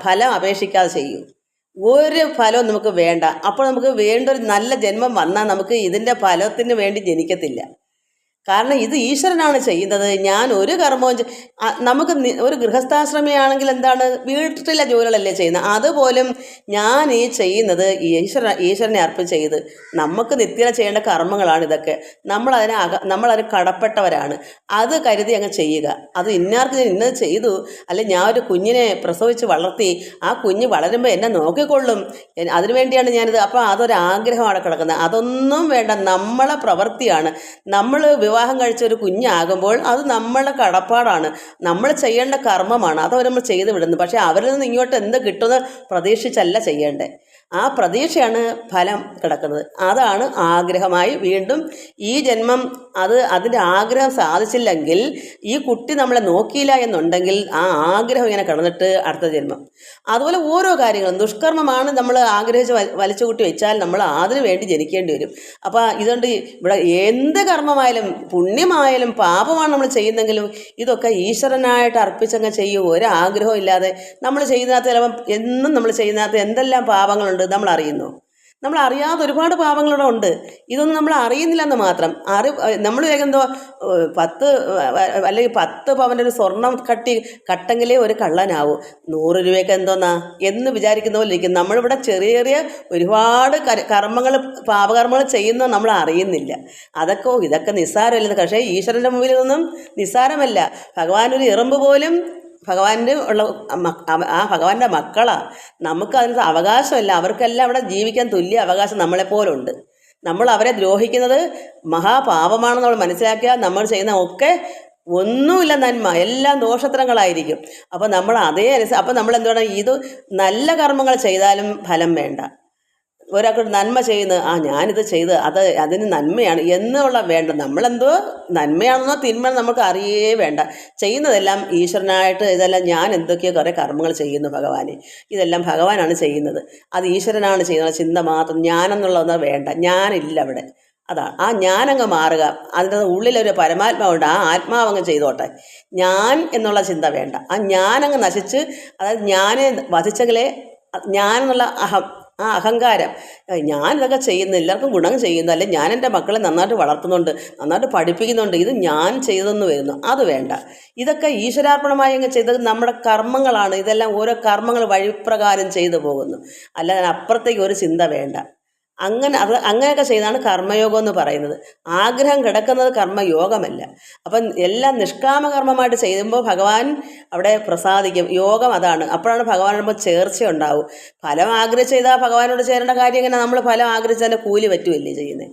ഫലം അപേക്ഷിക്കാതെ ചെയ്യൂ. ഒരു ഫലവും നമുക്ക് വേണ്ട. അപ്പോൾ നമുക്ക് വേണ്ട ഒരു നല്ല ജന്മം വന്നാൽ നമുക്ക് ഇതിൻ്റെ ഫലത്തിന് വേണ്ടി ജനിക്കത്തില്ല. കാരണം ഇത് ഈശ്വരനാണ് ചെയ്യുന്നത്. ഞാൻ ഒരു കർമ്മവും നമുക്ക് ഒരു ഗൃഹസ്ഥാശ്രമിയാണെങ്കിൽ എന്താണ്, വീട്ടിലെ ജോലികളല്ലേ ചെയ്യുന്നത്. അതുപോലും ഞാൻ ഈ ചെയ്യുന്നത് ഈശ്വരനെ അർപ്പിച്ച് ചെയ്ത് നമുക്ക് നിത്യേന ചെയ്യേണ്ട കർമ്മങ്ങളാണ് ഇതൊക്കെ. നമ്മളതിന് കടപ്പെട്ടവരാണ്. അത് കരുതി അങ്ങ് ചെയ്യുക. അത് ഇന്നാർക്ക് ഞാൻ ഇന്നത് ചെയ്തു, അല്ലെങ്കിൽ ഞാൻ ഒരു കുഞ്ഞിനെ പ്രസവിച്ച് വളർത്തി, ആ കുഞ്ഞ് വളരുമ്പോൾ എന്നെ നോക്കിക്കൊള്ളും, അതിനുവേണ്ടിയാണ് ഞാനിത്. അപ്പോൾ അതൊരാഗ്രഹമാണ് കിടക്കുന്നത്. അതൊന്നും വേണ്ട, നമ്മളെ പ്രവൃത്തിയാണ്. നമ്മൾ വിവാഹം കഴിച്ച ഒരു കുഞ്ഞാകുമ്പോൾ അത് നമ്മളുടെ കടപ്പാടാണ്, നമ്മൾ ചെയ്യേണ്ട കർമ്മമാണ്, അത് അവർ നമ്മൾ ചെയ്ത് വിടുന്നു. പക്ഷേ അവരിൽ നിന്ന് ഇങ്ങോട്ട് എന്ത് കിട്ടുമെന്ന് പ്രതീക്ഷിച്ചല്ല ചെയ്യേണ്ടത്. ആ പ്രതീക്ഷയാണ് ഫലം കിടക്കുന്നത്. അതാണ് ആഗ്രഹമായി വീണ്ടും ഈ ജന്മം അതിൻ്റെ ആഗ്രഹം സാധിച്ചില്ലെങ്കിൽ, ഈ കുട്ടി നമ്മളെ നോക്കിയില്ല എന്നുണ്ടെങ്കിൽ ആ ആഗ്രഹം ഇങ്ങനെ കിടന്നിട്ട് അടുത്ത ജന്മം. അതുപോലെ ഓരോ കാര്യങ്ങളും ദുഷ്കർമ്മമാണ് നമ്മൾ ആഗ്രഹിച്ച് വലിച്ചു കൂട്ടി വെച്ചാൽ നമ്മൾ അതിനു വേണ്ടി ജനിക്കേണ്ടി വരും. അപ്പോൾ ഇതുകൊണ്ട് ഇവിടെ എന്ത് കർമ്മമായാലും പുണ്യമായാലും പാപമാണ് നമ്മൾ ചെയ്യുന്നെങ്കിലും ഇതൊക്കെ ഈശ്വരനായിട്ട് അർപ്പിച്ചങ്ങ് ചെയ്യും. ഒരാഗ്രഹവും ഇല്ലാതെ നമ്മൾ ചെയ്യുന്നതിനകത്ത് ചിലപ്പം എന്നും നമ്മൾ ചെയ്യുന്നതിനകത്ത് എന്തെല്ലാം പാപങ്ങളുണ്ട് നമ്മൾ അറിയുന്നു. നമ്മൾ അറിയാതെ ഒരുപാട് പാപങ്ങളിവിടെ ഉണ്ട്. ഇതൊന്നും നമ്മൾ അറിയുന്നില്ലെന്ന് മാത്രം. നമ്മൾ എന്തോ 10 അല്ലെങ്കിൽ 10 പവൻ്റെ ഒരു സ്വർണം കട്ടെങ്കിലേ ഒരു കള്ളനാവൂ, 100 രൂപയൊക്കെ എന്തോന്നാ എന്ന് വിചാരിക്കുന്ന പോലെ ഇരിക്കും. നമ്മളിവിടെ ചെറിയ ചെറിയ ഒരുപാട് കർമ്മങ്ങൾ പാപകർമ്മങ്ങൾ ചെയ്യുന്നത് നമ്മൾ അറിയുന്നില്ല. ഇതൊക്കെ നിസ്സാരമല്ലെന്ന്. പക്ഷേ ഈശ്വരൻ്റെ മുമ്പിൽ ഇതൊന്നും നിസ്സാരമല്ല. ഭഗവാനൊരു എറുമ്പ് പോലും ഭഗവാന്റെ ഭഗവാന്റെ മക്കളാണ്. നമുക്ക് അതിനകത്ത് അവകാശമല്ല. അവർക്കെല്ലാം അവിടെ ജീവിക്കാൻ തുല്യ അവകാശം നമ്മളെപ്പോലുണ്ട്. നമ്മൾ അവരെ ദ്രോഹിക്കുന്നത് മഹാപാപമാണെന്ന് നമ്മൾ മനസ്സിലാക്കിയാൽ നമ്മൾ ചെയ്യുന്ന ഒക്കെ ഒന്നുമില്ല നന്മ, എല്ലാം ദോഷത്തരങ്ങളായിരിക്കും. അപ്പോൾ നമ്മൾ അപ്പോൾ നമ്മൾ എന്താണ്, ഇത് നല്ല കർമ്മങ്ങൾ ചെയ്താലും ഫലം വേണ്ട. ഒരാൾക്ക് നന്മ ചെയ്യുന്നത് ഞാനിത് ചെയ്ത് അതിന് നന്മയാണ് എന്നുള്ള വേണ്ട. നമ്മളെന്തോ നന്മയാണെന്നോ തിന്മയാണെന്നോ നമുക്ക് അറിയേ വേണ്ട. ചെയ്യുന്നതെല്ലാം ഈശ്വരനായിട്ട്, ഇതെല്ലാം ഞാൻ എന്തൊക്കെയോ കുറേ കർമ്മങ്ങൾ ചെയ്യുന്നു ഭഗവാനെ, ഇതെല്ലാം ഭഗവാനാണ് ചെയ്യുന്നത്, അത് ഈശ്വരനാണ് ചെയ്യുന്നത് ചിന്ത മാത്രം. ഞാനെന്നുള്ളതൊന്നും വേണ്ട, ഞാനില്ല അവിടെ. അതാണ് ആ ഞാനങ്ങ് മാറുക. അതിൻ്റെ ഉള്ളിലൊരു പരമാത്മാവുണ്ട്, ആ ആത്മാവങ്ങ് ചെയ്തോട്ടെ. ഞാൻ എന്നുള്ള ചിന്ത വേണ്ട. ആ ഞാനങ്ങ് നശിച്ച്, അതായത് ഞാനെ വധിച്ചെങ്കിലേ ഞാനെന്നുള്ള അഹങ്കാരം, ഞാനിതൊക്കെ ചെയ്യുന്നു, എല്ലാവർക്കും ഗുണം ചെയ്യുന്നു, അല്ലെ ഞാൻ എൻ്റെ മക്കളെ നന്നായിട്ട് വളർത്തുന്നുണ്ട്, നന്നായിട്ട് പഠിപ്പിക്കുന്നുണ്ട്, ഇത് ഞാൻ ചെയ്തെന്ന് വരുന്നു, അത് വേണ്ട. ഇതൊക്കെ ഈശ്വരാർപ്പണമായി അങ്ങ് ചെയ്തത് നമ്മുടെ കർമ്മങ്ങളാണ്. ഇതെല്ലാം ഓരോ കർമ്മങ്ങൾ വഴിപ്രകാരം ചെയ്തു പോകുന്നു, അല്ലാതെ അപ്പുറത്തേക്ക് ഒരു ചിന്ത വേണ്ട. അങ്ങനെയൊക്കെ ചെയ്താണ് കർമ്മയോഗം എന്ന് പറയുന്നത്. ആഗ്രഹം കിടക്കുന്നത് കർമ്മയോഗമല്ല. അപ്പം എല്ലാം നിഷ്കാമകർമ്മമായിട്ട് ചെയ്യുമ്പോൾ ഭഗവാൻ അവിടെ പ്രസാദിക്കും. യോഗം അതാണ്. അപ്പോഴാണ് ഭഗവാനോട് ചേർച്ച ഉണ്ടാവും. ഫലം ആഗ്രഹിച്ച് ചെയ്താൽ ഭഗവാനോട് ചേരേണ്ട കാര്യം എങ്ങനെ? നമ്മൾ ഫലം ആഗ്രഹിച്ച് തന്നെ കൂലി പറ്റുമല്ലേ ചെയ്യുന്നത്.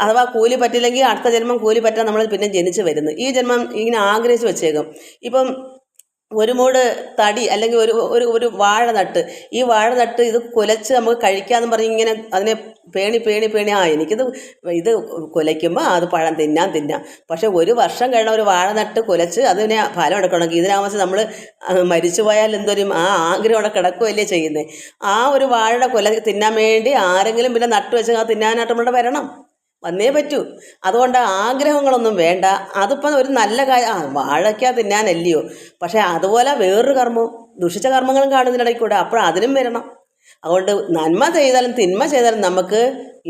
അഥവാ കൂലി പറ്റില്ലെങ്കിൽ അടുത്ത ജന്മം കൂലി പറ്റാൻ നമ്മൾ പിന്നെ ജനിച്ച് വരുന്നു. ഈ ജന്മം ഇങ്ങനെ ആഗ്രഹിച്ച് വെച്ചേക്കും. ഇപ്പം ഒരു മൂട് തടി അല്ലെങ്കിൽ ഒരു വാഴ നട്ട്, ഈ വാഴ നട്ട് ഇത് കുലച്ച് നമുക്ക് കഴിക്കാമെന്ന് പറഞ്ഞ് ഇങ്ങനെ അതിനെ പേണി ഇത് കുലയ്ക്കുമ്പോൾ അത് പഴം തിന്നാം. പക്ഷേ 1 വർഷം കഴിഞ്ഞ ഒരു വാഴ നട്ട് കുലച്ച് അതിനെ ഫലം എടുക്കണമെങ്കിൽ ഇതിനാവശ്യം നമ്മൾ മരിച്ചു പോയാൽ എന്തൊരു ആഗ്രഹം അവിടെ കിടക്കുകയല്ലേ ചെയ്യുന്നത്. ആ ഒരു വാഴയുടെ കുല തിന്നാൻ വേണ്ടി ആരെങ്കിലും പിന്നെ നട്ട് വെച്ച് അത് തിന്നാനായിട്ട് നമ്മളുടെ വന്നേ പറ്റൂ. അതുകൊണ്ട് ആഗ്രഹങ്ങളൊന്നും വേണ്ട. അതിപ്പം ഒരു നല്ല കാര്യം, വാഴയ്ക്ക തിന്നാനല്ലയോ. പക്ഷേ അതുപോലെ വേറൊരു കർമ്മവും ദുഷിച്ച കർമ്മങ്ങളും കാണുന്നതിനിടയിൽ കൂടെ, അപ്പോൾ അതിനും വരണം. അതുകൊണ്ട് നന്മ ചെയ്താലും തിന്മ ചെയ്താലും നമുക്ക്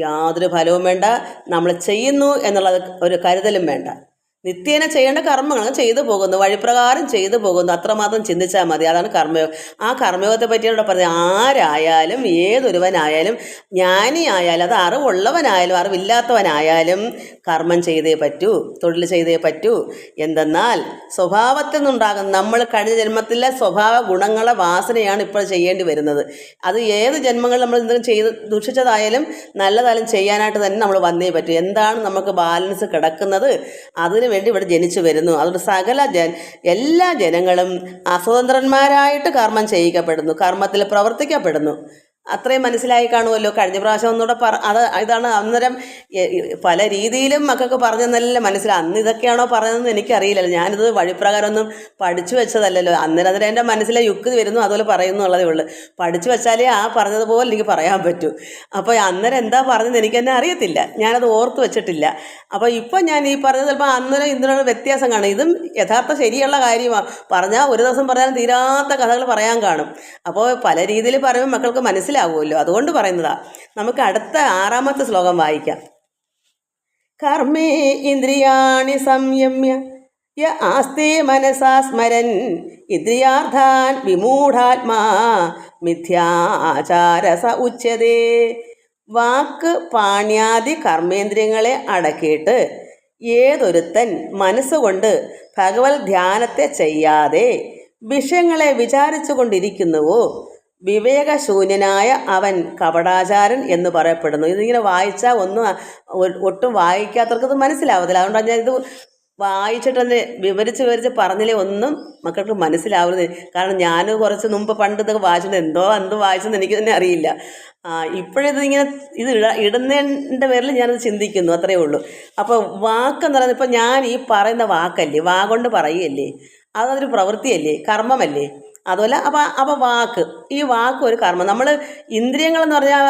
യാതൊരു ഫലവും വേണ്ട. നമ്മൾ ചെയ്യുന്നു എന്നുള്ളത് ഒരു കരുതലും വേണ്ട. നിത്യേന ചെയ്യേണ്ട കർമ്മങ്ങൾ ചെയ്തു പോകുന്നു, വഴിപ്രകാരം ചെയ്തു പോകുന്നു, അത്രമാത്രം ചിന്തിച്ചാൽ മതി. അതാണ് കർമ്മയോഗം. ആ കർമ്മയോഗത്തെ പറ്റിയാണ് പറഞ്ഞത്. ആരായാലും ഏതൊരുവനായാലും ജ്ഞാനിയായാലും അത് അറിവുള്ളവനായാലും അറിവില്ലാത്തവനായാലും കർമ്മം ചെയ്തേ പറ്റൂ, തൊഴിൽ ചെയ്തേ പറ്റൂ. എന്തെന്നാൽ സ്വഭാവത്തിൽ നിന്നുണ്ടാകും നമ്മൾ കഴിഞ്ഞ ജന്മത്തിലെ സ്വഭാവ ഗുണങ്ങളെ വാസനയാണ് ഇപ്പോൾ ചെയ്യേണ്ടി വരുന്നത്. അത് ഏത് ജന്മങ്ങളിൽ നമ്മൾ എന്തെങ്കിലും ചെയ്ത് ദുഷിച്ചതായാലും നല്ലതായാലും ചെയ്യാനായിട്ട് തന്നെ നമ്മൾ വന്നേ പറ്റൂ. എന്താണ് നമുക്ക് ബാലൻസ് കിടക്കുന്നത്, അതിന് വേണ്ടി ഇവിടെ ജനിച്ചു വരുന്നു. അതുകൊണ്ട് എല്ലാ ജനങ്ങളും അസ്വതന്ത്രന്മാരായിട്ട് കർമ്മം ചെയ്യിക്കപ്പെടുന്നു, കർമ്മത്തിൽ പ്രവർത്തിക്കപ്പെടുന്നു. അത്രയും മനസ്സിലായി കാണുമല്ലോ. കഴിഞ്ഞ പ്രാവശ്യം ഒന്നുകൂടെ ഇതാണ് അന്നേരം പല രീതിയിലും മക്കൾക്ക് പറഞ്ഞെന്നല്ല മനസ്സിലായി. അന്ന് ഇതൊക്കെയാണോ പറഞ്ഞതെന്ന് എനിക്കറിയില്ലല്ലോ. ഞാനിത് വഴിപ്രകാരം ഒന്നും പഠിച്ചു വെച്ചതല്ലല്ലോ. അന്നേരം എൻ്റെ മനസ്സിലെ യുക്തി വരുന്നു, അതുപോലെ പറയുന്നു എന്നുള്ളതേ ഉള്ളൂ. പഠിച്ചു വെച്ചാലേ പറഞ്ഞതുപോലെ എനിക്ക് പറയാൻ പറ്റൂ. അപ്പോൾ അന്നേരം എന്താ പറഞ്ഞതെന്ന് എനിക്ക് തന്നെ അറിയത്തില്ല, ഞാനത് ഓർത്ത് വെച്ചിട്ടില്ല. അപ്പോൾ ഇപ്പം ഞാൻ ഈ പറഞ്ഞത് ചിലപ്പോൾ അന്നേരം ഇതിനുള്ള വ്യത്യാസം കാണും. ഇതും യഥാർത്ഥ ശരിയുള്ള കാര്യമാണ്. പറഞ്ഞാൽ ഒരു ദിവസം പറഞ്ഞാലും തീരാത്ത കഥകൾ പറയാൻ കാണും. അപ്പോൾ പല രീതിയിൽ പറയുമ്പോൾ മക്കൾക്ക് മനസ്സിലാവുമല്ലോ, അതുകൊണ്ട് പറയുന്നതാ. നമുക്ക് അടുത്ത 6ാമത്തെ ശ്ലോകം വായിക്കാം. കർമ്മേ ഇന്ദ്രിയാണി സംയമ്യ യ ആസ്തേ മനസാ സ്മരൻ ഇന്ദ്രിയാർത്ഥാൻ വിമൂഢാത്മാ മിഥ്യാചാരസ ഉച്യതേ. വാക്ക് പാണ്യാദി കർമ്മേന്ദ്രിയങ്ങളെ അടക്കിയിട്ട് ഏതൊരുത്തൻ മനസ്സുകൊണ്ട് ഭഗവത് ധ്യാനത്തെ ചെയ്യാതെ വിഷയങ്ങളെ വിചാരിച്ചു കൊണ്ടിരിക്കുന്നുവോ വിവേകശൂന്യനായ അവൻ കപടാചാരൻ എന്ന് പറയപ്പെടുന്നു. ഇതിങ്ങനെ വായിച്ചാൽ ഒട്ടും വായിക്കാത്തവർക്കത് മനസ്സിലാവത്തില്ല. അതുകൊണ്ടാണ് ഞാൻ ഇത് വായിച്ചിട്ട് തന്നെ വിവരിച്ച് പറഞ്ഞില്ലേ ഒന്നും മക്കൾക്ക് മനസ്സിലാവുന്നത്. കാരണം ഞാൻ കുറച്ച് മുമ്പ് പണ്ട് ഇതൊക്കെ വായിച്ചിട്ട് എന്ത് വായിച്ചെന്ന് എനിക്ക് തന്നെ അറിയില്ല. ഇപ്പോഴിതിങ്ങനെ ഇടുന്നതിൻ്റെ പേരിൽ ഞാനത് ചിന്തിക്കുന്നു, അത്രയേ ഉള്ളൂ. അപ്പോൾ വാക്കെന്ന് പറയുന്നത് ഇപ്പം ഞാൻ ഈ പറയുന്ന വാക്കല്ലേ, വാ കൊണ്ട് പറയുകയല്ലേ, അതൊരു പ്രവൃത്തിയല്ലേ, കർമ്മമല്ലേ. അതുപോലെ അപ്പോൾ ഈ വാക്ക് ഒരു കർമ്മം. നമ്മൾ ഇന്ദ്രിയങ്ങളെന്ന് പറഞ്ഞാൽ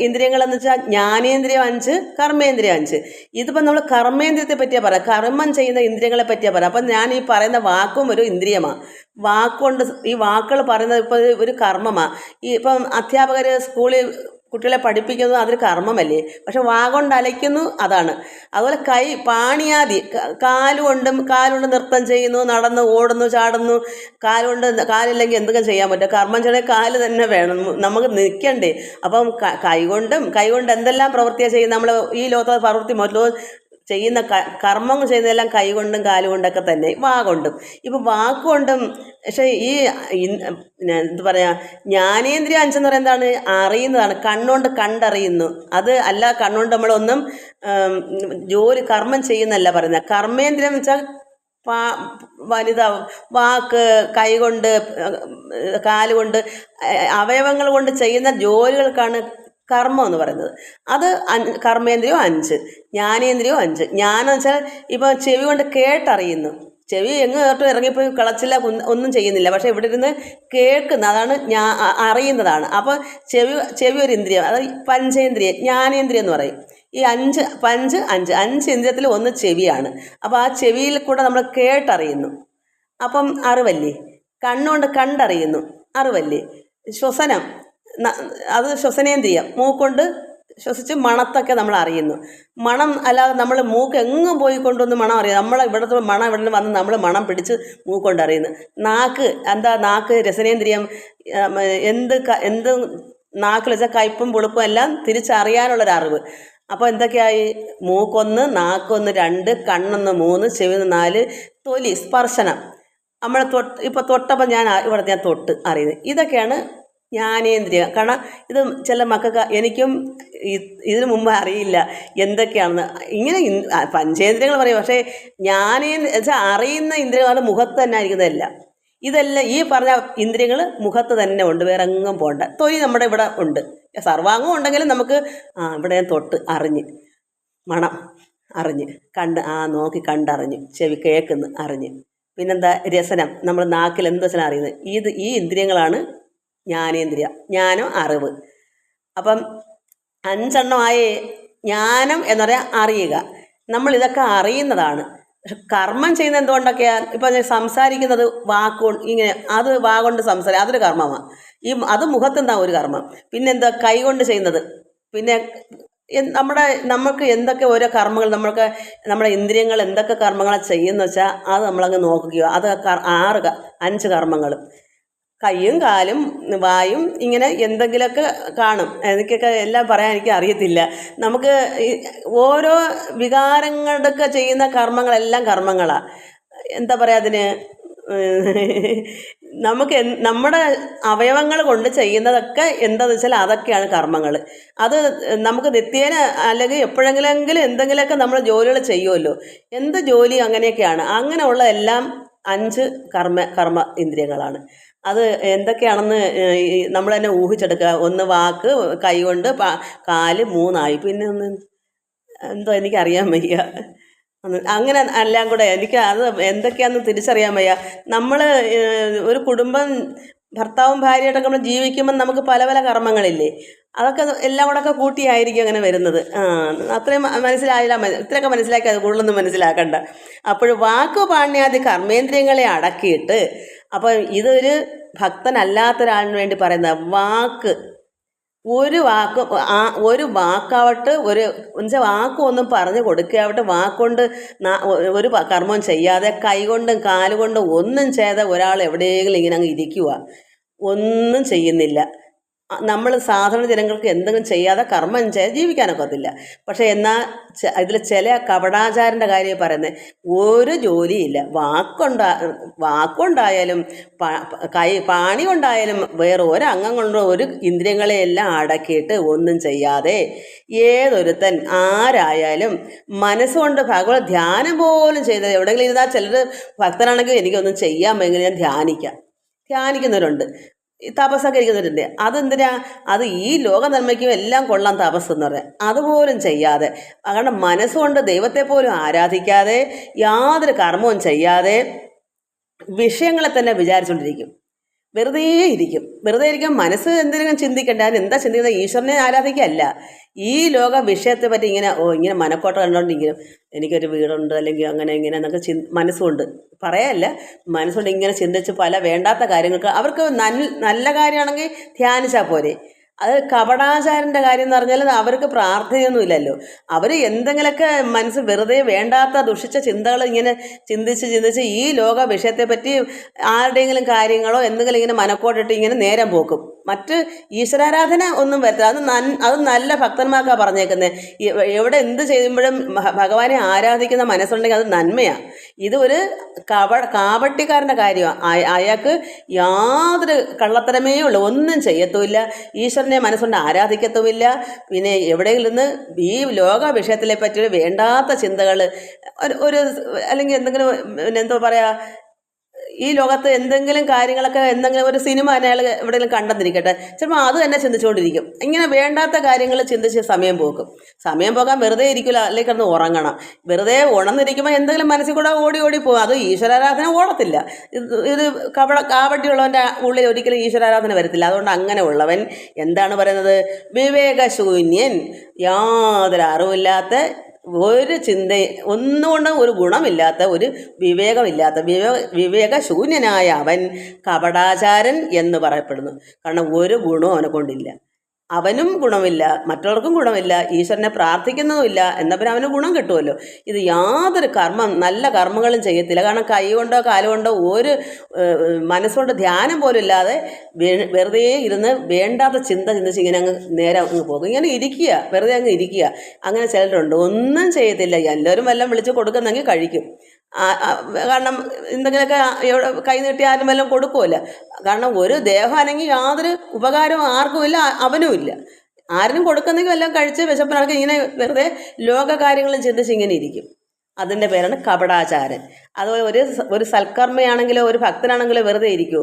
ഇന്ദ്രിയങ്ങളെന്ന് വെച്ചാൽ ജ്ഞാനേന്ദ്രിയം 5, കർമ്മേന്ദ്രിയം 5. ഇതിപ്പോൾ നമ്മൾ കർമ്മേന്ദ്രിയത്തെ പറ്റിയാണ് പറയാം, കർമ്മം ചെയ്യുന്ന ഇന്ദ്രിയങ്ങളെ പറ്റിയാണ് പറയാം. അപ്പം ഞാൻ ഈ പറയുന്ന വാക്കും ഒരു ഇന്ദ്രിയമാണ്. വാക്കുകൊണ്ട് ഈ വാക്കുകൾ പറയുന്നത് ഇപ്പോൾ ഒരു കർമ്മമാണ്. ഇപ്പം അധ്യാപകർ സ്കൂളിൽ കുട്ടികളെ പഠിപ്പിക്കുന്നത് അതൊരു കർമ്മമല്ലേ. പക്ഷെ വാ കൊണ്ട് അലയ്ക്കുന്നു, അതാണ്. അതുപോലെ പാണിയാദി കാലുകൊണ്ട് നൃത്തം ചെയ്യുന്നു, നടന്നു, ഓടുന്നു, ചാടുന്നു. കാലില്ലെങ്കിൽ എന്തൊക്കെ ചെയ്യാൻ പറ്റും. കർമ്മം ചെയ്യണേ കാല് തന്നെ വേണം, നമുക്ക് നിൽക്കണ്ടേ. അപ്പം കൈകൊണ്ട് എന്തെല്ലാം പ്രവൃത്തിയാണ് ചെയ്യുന്നത്. നമ്മൾ ഈ ലോകത്തെ പ്രവൃത്തി ചെയ്യുന്ന കർമ്മങ്ങൾ ചെയ്യുന്നതെല്ലാം കൈകൊണ്ടും കാലുകൊണ്ടൊക്കെ തന്നെ, വാ കൊണ്ടും. ഇപ്പം വാക്കുകൊണ്ടും. പക്ഷേ ഈ എന്താ പറയുക, ജ്ഞാനേന്ദ്രിയ 5 എന്ന് പറയുന്നത് എന്താണ്? അറിയുന്നതാണ്. കണ്ണുകൊണ്ട് കണ്ടറിയുന്നു. അത് അല്ല, കണ്ണുകൊണ്ട് നമ്മളൊന്നും കർമ്മം ചെയ്യുന്നല്ല പറയുന്നത്. കർമ്മേന്ദ്രിയം എന്ന് വെച്ചാൽ വാക്ക്, കൈകൊണ്ട്, കാലുകൊണ്ട്, അവയവങ്ങൾ കൊണ്ട് ചെയ്യുന്ന ജോലികൾക്കാണ് കർമ്മം എന്ന് പറയുന്നത്. അത് കർമ്മേന്ദ്രിയം 5, ജ്ഞാനേന്ദ്രിയം 5. ജ്ഞാനം വെച്ചാൽ ഇപ്പോൾ ചെവി കൊണ്ട് കേട്ടറിയുന്നു. ചെവി കേട്ടും ഇറങ്ങിപ്പോയി കളച്ചില്ല, ഒന്നും ചെയ്യുന്നില്ല. പക്ഷേ ഇവിടെ ഇരുന്ന് കേൾക്കുന്ന, അതാണ് അറിയുന്നതാണ്. അപ്പോൾ ചെവി ഒരു ഇന്ദ്രിയം, അത് പഞ്ചേന്ദ്രിയം, ജ്ഞാനേന്ദ്രിയം എന്ന് പറയും. ഈ 5 ഇന്ദ്രിയത്തിൽ ഒന്ന് ചെവിയാണ്. അപ്പോൾ ആ ചെവിയിൽ കൂടെ നമ്മൾ കേട്ടറിയുന്നു, അപ്പം അറിവല്ലേ. കണ്ണുകൊണ്ട് കണ്ടറിയുന്നു, അറിവല്ലേ. ശ്വസനം, അത് ശ്വസനേന്ദ്രിയം, മൂക്കൊണ്ട് ശ്വസിച്ച് മണത്തൊക്കെ നമ്മൾ അറിയുന്നു. മണം അല്ലാതെ നമ്മൾ മൂക്ക് എങ്ങും പോയിക്കൊണ്ടൊന്ന് മണം അറിയാം. ഇവിടുത്തെ മണം ഇവിടെ വന്ന് നമ്മൾ മണം പിടിച്ച് മൂക്കൊണ്ട് അറിയുന്നു. നാക്ക് രസനേന്ദ്രിയം. എന്ത് നാക്കിൽ വെച്ചാൽ കയ്പും പുളിപ്പും എല്ലാം തിരിച്ചറിയാനുള്ളൊരറിവ്. അപ്പോൾ എന്തൊക്കെയായി? മൂക്കൊന്ന്, നാക്കൊന്ന് 2, കണ്ണൊന്ന് 3, ചെവി 4, തൊലി, സ്പർശനം. നമ്മൾ തൊട്ടപ്പോൾ ഞാൻ തൊട്ട് അറിയുന്നത്. ഇതൊക്കെയാണ് ജ്ഞാനേന്ദ്രിയം. കാരണം ഇത് ചില മക്കൾക്ക്, എനിക്കും ഇതിനു മുമ്പ് അറിയില്ല എന്തൊക്കെയാണെന്ന്. ഇങ്ങനെ പഞ്ചേന്ദ്രിയങ്ങൾ പറയും, പക്ഷേ അറിയുന്ന ഇന്ദ്രിയങ്ങൾ മുഖത്ത് തന്നെ ആയിരിക്കുന്നതല്ല. ഇതെല്ലാം ഈ പറഞ്ഞ ഇന്ദ്രിയങ്ങൾ മുഖത്ത് തന്നെ ഉണ്ട്, വേറെ എങ്ങും പോകണ്ട. തൊലി നമ്മുടെ ഇവിടെ ഉണ്ട്, സർവാംഗം ഉണ്ടെങ്കിലും നമുക്ക് ഇവിടെ ഞാൻ തൊട്ട് അറിഞ്ഞ്, മണം അറിഞ്ഞ്, നോക്കി കണ്ടറിഞ്ഞ്, ചെവി കേൾക്കുന്നു അറിഞ്ഞ്. പിന്നെന്താ? രസനം, നമ്മൾ നാക്കിൽ എന്ത് വെച്ചാൽ അറിയുന്നത്. ഈ ഇന്ദ്രിയങ്ങളാണ് ജ്ഞാനേന്ദ്രിയ, ജ്ഞാനം, അറിവ്. അപ്പം 5 ജ്ഞാനം എന്ന് പറയാൻ അറിയുക. നമ്മളിതൊക്കെ അറിയുന്നതാണ്. പക്ഷെ കർമ്മം ചെയ്യുന്നത് എന്തുകൊണ്ടൊക്കെയാണ്? ഇപ്പം സംസാരിക്കുന്നത് വാക്കുകൊണ്ട്, ഇങ്ങനെ അത് വാ കൊണ്ട് സംസാരിക്കുക, അതൊരു കർമ്മമാണ്. അത് മുഖത്തെന്താ ഒരു കർമ്മം. പിന്നെന്താ? കൈ കൊണ്ട് ചെയ്യുന്നത്. പിന്നെ നമുക്ക് എന്തൊക്കെ ഓരോ കർമ്മങ്ങൾ, നമ്മുടെ ഇന്ദ്രിയങ്ങൾ എന്തൊക്കെ കർമ്മങ്ങളാണ് ചെയ്യുന്നത് വെച്ചാൽ അത് നമ്മളങ്ങ് നോക്കുകയോ. അത് 5 കർമ്മങ്ങൾ. കൈയും കാലും വായും ഇങ്ങനെ എന്തെങ്കിലുമൊക്കെ കാണും. എനിക്കൊക്കെ എല്ലാം പറയാൻ എനിക്ക് അറിയത്തില്ല. നമുക്ക് ഓരോ വികാരങ്ങളുടെയൊക്കെ ചെയ്യുന്ന കർമ്മങ്ങളെല്ലാം കർമ്മങ്ങളാണ്. എന്താ പറയുക അതിന്? നമ്മുടെ അവയവങ്ങൾ കൊണ്ട് ചെയ്യുന്നതൊക്കെ എന്താണെന്ന് വെച്ചാൽ അതൊക്കെയാണ് കർമ്മങ്ങൾ. അത് നമുക്ക് നിത്യേന അല്ലെങ്കിൽ എപ്പോഴെങ്കിലും എന്തെങ്കിലുമൊക്കെ നമ്മൾ ജോലികൾ ചെയ്യുമല്ലോ. എന്ത് ജോലി അങ്ങനെയൊക്കെയാണ്. അങ്ങനെയുള്ള എല്ലാം 5 കർമ്മ ഇന്ദ്രിയങ്ങളാണ്. അത് എന്തൊക്കെയാണെന്ന് നമ്മൾ തന്നെ ഊഹിച്ചെടുക്കുക. 1 വാക്ക്, കൈ കൊണ്ട്, കാല് 3 പിന്നെ എന്തോ എനിക്കറിയാൻ വയ്യ. അങ്ങനെ എല്ലാം കൂടെ എനിക്ക് അത് എന്തൊക്കെയാണെന്ന് തിരിച്ചറിയാൻ വയ്യ. നമ്മൾ ഒരു കുടുംബം, ഭർത്താവും ഭാര്യയായിട്ടൊക്കെ നമ്മൾ ജീവിക്കുമ്പോൾ നമുക്ക് പല പല കർമ്മങ്ങളില്ലേ. അതൊക്കെ എല്ലാം കൂടെ കൂട്ടിയായിരിക്കും അങ്ങനെ വരുന്നത്. അത്രയും മനസ്സിലായില്ല. ഇത്രയൊക്കെ മനസ്സിലാക്കി, അത് കൂടുതലൊന്നും മനസ്സിലാക്കണ്ട. അപ്പോൾ വാക്ക് പാണ്യാദി കർമ്മേന്ദ്രിയങ്ങളെ അടക്കിയിട്ട്, അപ്പോൾ ഇതൊരു ഭക്തനല്ലാത്തൊരാളിന് വേണ്ടി പറയുന്ന വാക്ക്, ഒരു വാക്കാവട്ടെ, എന്നുവെച്ചാൽ വാക്കൊന്നും പറഞ്ഞു കൊടുക്കുകയാവട്ടെ, വാക്കുകൊണ്ട് ഒരു കർമ്മം ചെയ്യാതെ കൈകൊണ്ടും കാലുകൊണ്ടും ഒന്നും ചെയ്ത ഒരാൾ എവിടെയെങ്കിലും ഇങ്ങനെ അങ്ങ് ഇരിക്കുക, ഒന്നും ചെയ്യുന്നില്ല. നമ്മൾ സാധാരണ ജനങ്ങൾക്ക് എന്തെങ്കിലും ചെയ്യാതെ കർമ്മം ചെയ്ത് ജീവിക്കാനൊക്കത്തില്ല. പക്ഷേ എന്നാൽ ഇതിൽ ചില കപടാചാരൻ്റെ കാര്യം പറയുന്നത്, ഒരു ജോലിയില്ല, വാക്കുണ്ടായാലും പാണി കൊണ്ടായാലും വേറെ ഒരംഗം കൊണ്ടോ ഒരു ഇന്ദ്രിയങ്ങളെയെല്ലാം അടക്കിയിട്ട് ഒന്നും ചെയ്യാതെ ഏതൊരുത്തൻ ആരായാലും മനസ്സുകൊണ്ട് ഭഗവത് ധ്യാനം പോലും ചെയ്തത് എവിടെയെങ്കിലും ഇരുന്നാൽ, ചിലർ ഭക്തനാണെങ്കിൽ എനിക്കൊന്നും ചെയ്യാൻ ഭയങ്കര ഞാൻ ധ്യാനിക്കുന്നവരുണ്ട്, ഈ തപസ്സൊക്കെ ഇരിക്കുന്നവരുണ്ട്. അതെന്തിനാ? അത് ഈ ലോക നന്മയ്ക്കും എല്ലാം കൊള്ളാം തപസ് എന്ന് പറയാം. അതുപോലും ചെയ്യാതെ, കാരണം മനസ്സുകൊണ്ട് ദൈവത്തെ പോലും ആരാധിക്കാതെ യാതൊരു കർമ്മവും ചെയ്യാതെ വിഷയങ്ങളെ തന്നെ വിചാരിച്ചുകൊണ്ടിരിക്കും, വെറുതെ ഇരിക്കും. മനസ്സ് എന്തെങ്കിലും ചിന്തിക്കണ്ട. അതിന് എന്താ ചിന്തിക്കുന്നത്? ഈശ്വരനെ ആരാധിക്കുകയല്ല, ഈ ലോക വിഷയത്തെ പറ്റി ഇങ്ങനെ മനക്കോട്ട കണ്ടുകൊണ്ടിരിക്കും. എനിക്കൊരു വീടുണ്ട്, അല്ലെങ്കിൽ അങ്ങനെ ഇങ്ങനെ എന്നൊക്കെ മനസ്സുകൊണ്ട് പറയല്ല, മനസ്സുകൊണ്ട് ഇങ്ങനെ ചിന്തിച്ച് പല വേണ്ടാത്ത കാര്യങ്ങൾക്ക്, അവർക്ക് നല്ല കാര്യമാണെങ്കിൽ ധ്യാനിച്ചാൽ പോരെ. അത് കപടാചാരൻ്റെ കാര്യം എന്ന് പറഞ്ഞാൽ അവർക്ക് പ്രാർത്ഥനയൊന്നുമില്ലല്ലോ. അവർ എന്തെങ്കിലുമൊക്കെ മനസ്സ് വെറുതെ വേണ്ടാത്ത ദുഷിച്ച ചിന്തകൾ ഇങ്ങനെ ചിന്തിച്ച് ഈ ലോക വിഷയത്തെപ്പറ്റി ആരുടെയെങ്കിലും കാര്യങ്ങളോ എന്തെങ്കിലും ഇങ്ങനെ മനക്കോട്ടിട്ട് ഇങ്ങനെ നേരം പോക്കും. മറ്റ് ഈശ്വരാരാധന ഒന്നും വരത്തില്ല. അത് നല്ല ഭക്തന്മാർക്കാണ് പറഞ്ഞേക്കുന്നത്. എവിടെ എന്ത് ചെയ്യുമ്പോഴും ഭഗവാനെ ആരാധിക്കുന്ന മനസ്സുണ്ടെങ്കിൽ അത് നന്മയാണ്. ഇത് ഒരു കാപട്യക്കാരൻ്റെ കാര്യമാണ്. അയാൾക്ക് യാതൊരു കള്ളത്തരമേ ഉള്ളൂ, ഒന്നും ചെയ്യത്തുമില്ല, ഈശ്വരനെ മനസ്സുകൊണ്ട് ആരാധിക്കത്തുമില്ല. പിന്നെ എവിടെയെങ്കിലും നിന്ന് ഈ ലോക വിഷയത്തിലെ പറ്റി വേണ്ടാത്ത ചിന്തകൾ അല്ലെങ്കിൽ എന്തെങ്കിലും എന്തോ പറയുക, ഈ ലോകത്ത് എന്തെങ്കിലും കാര്യങ്ങളൊക്കെ എന്തെങ്കിലും ഒരു സിനിമ തന്നെ അയാൾ എവിടെയെങ്കിലും കണ്ടെന്നിരിക്കട്ടെ, ചിലപ്പോൾ അത് തന്നെ ചിന്തിച്ചുകൊണ്ടിരിക്കും. ഇങ്ങനെ വേണ്ടാത്ത കാര്യങ്ങൾ ചിന്തിച്ച് സമയം പോകാൻ വെറുതെ ഇരിക്കില്ല, അല്ലെങ്കിൽ കിടന്ന് ഉറങ്ങണം. വെറുതെ ഉണർന്നിരിക്കുമ്പോൾ എന്തെങ്കിലും മനസ്സിൽ കൂടെ ഓടി പോകും. അത് ഈശ്വരാരാധന ഓടത്തില്ല. ഇത് കാപട്യമുള്ളവൻ്റെ ഉള്ളിൽ ഒരിക്കലും ഈശ്വരാരാധന വരത്തില്ല. അതുകൊണ്ട് അങ്ങനെ ഉള്ളവൻ എന്താണ് പറയുന്നത്? വിവേകശൂന്യൻ, യാതൊരു അറിവില്ലാത്ത, ഒരു ചിന്ത ഒന്നുകൊണ്ടും ഒരു ഗുണമില്ലാത്ത, ഒരു വിവേകശൂന്യനായ അവൻ കപടാചാരൻ എന്ന് പറയപ്പെടുന്നു. കാരണം ഒരു ഗുണവും അവനെ കൊണ്ടില്ല, അവനും ഗുണമില്ല, മറ്റുള്ളവർക്കും ഗുണമില്ല, ഈശ്വരനെ പ്രാർത്ഥിക്കുന്നതുമില്ല. എന്നപ്പോൾ അവന് ഗുണം കിട്ടുമല്ലോ. ഇത് യാതൊരു നല്ല കർമ്മങ്ങളും ചെയ്യത്തില്ല. കാരണം കൈ കൊണ്ടോ കാലുകൊണ്ടോ ഒരു മനസ്സുകൊണ്ട് ധ്യാനം പോലും ഇല്ലാതെ വെറുതെ ഇരുന്ന് വേണ്ടാത്ത ചിന്തിച്ച് ഇങ്ങനെ നേരെ പോകും. ഇങ്ങനെ വെറുതെ ഇരിക്കുക. അങ്ങനെ ചിലരുണ്ട്, ഒന്നും ചെയ്യത്തില്ല, എല്ലാവരും വല്ലതും വിളിച്ച് കൊടുക്കുന്നെങ്കിൽ കഴിക്കും. കാരണം എന്തെങ്കിലുമൊക്കെ കൈ നീട്ടി ആരും വല്ലതും കൊടുക്കുമല്ല. കാരണം ഒരു ദേഹം അല്ലെങ്കിൽ യാതൊരു ഉപകാരവും ആർക്കുമില്ല, അവനുമില്ല. ആരിനും കൊടുക്കുന്നെങ്കിൽ എല്ലാം കഴിച്ച് വിശപ്പിനടക്കം ഇങ്ങനെ വെറുതെ ലോക കാര്യങ്ങളും ചിന്തിച്ച് ഇങ്ങനെ ഇരിക്കും. അതിൻ്റെ പേരാണ് കപടാചാരൻ. അതുപോലെ ഒരു സൽക്കർമ്മയാണെങ്കിലോ ഒരു ഭക്തനാണെങ്കിലോ വെറുതെ ഇരിക്കുമോ?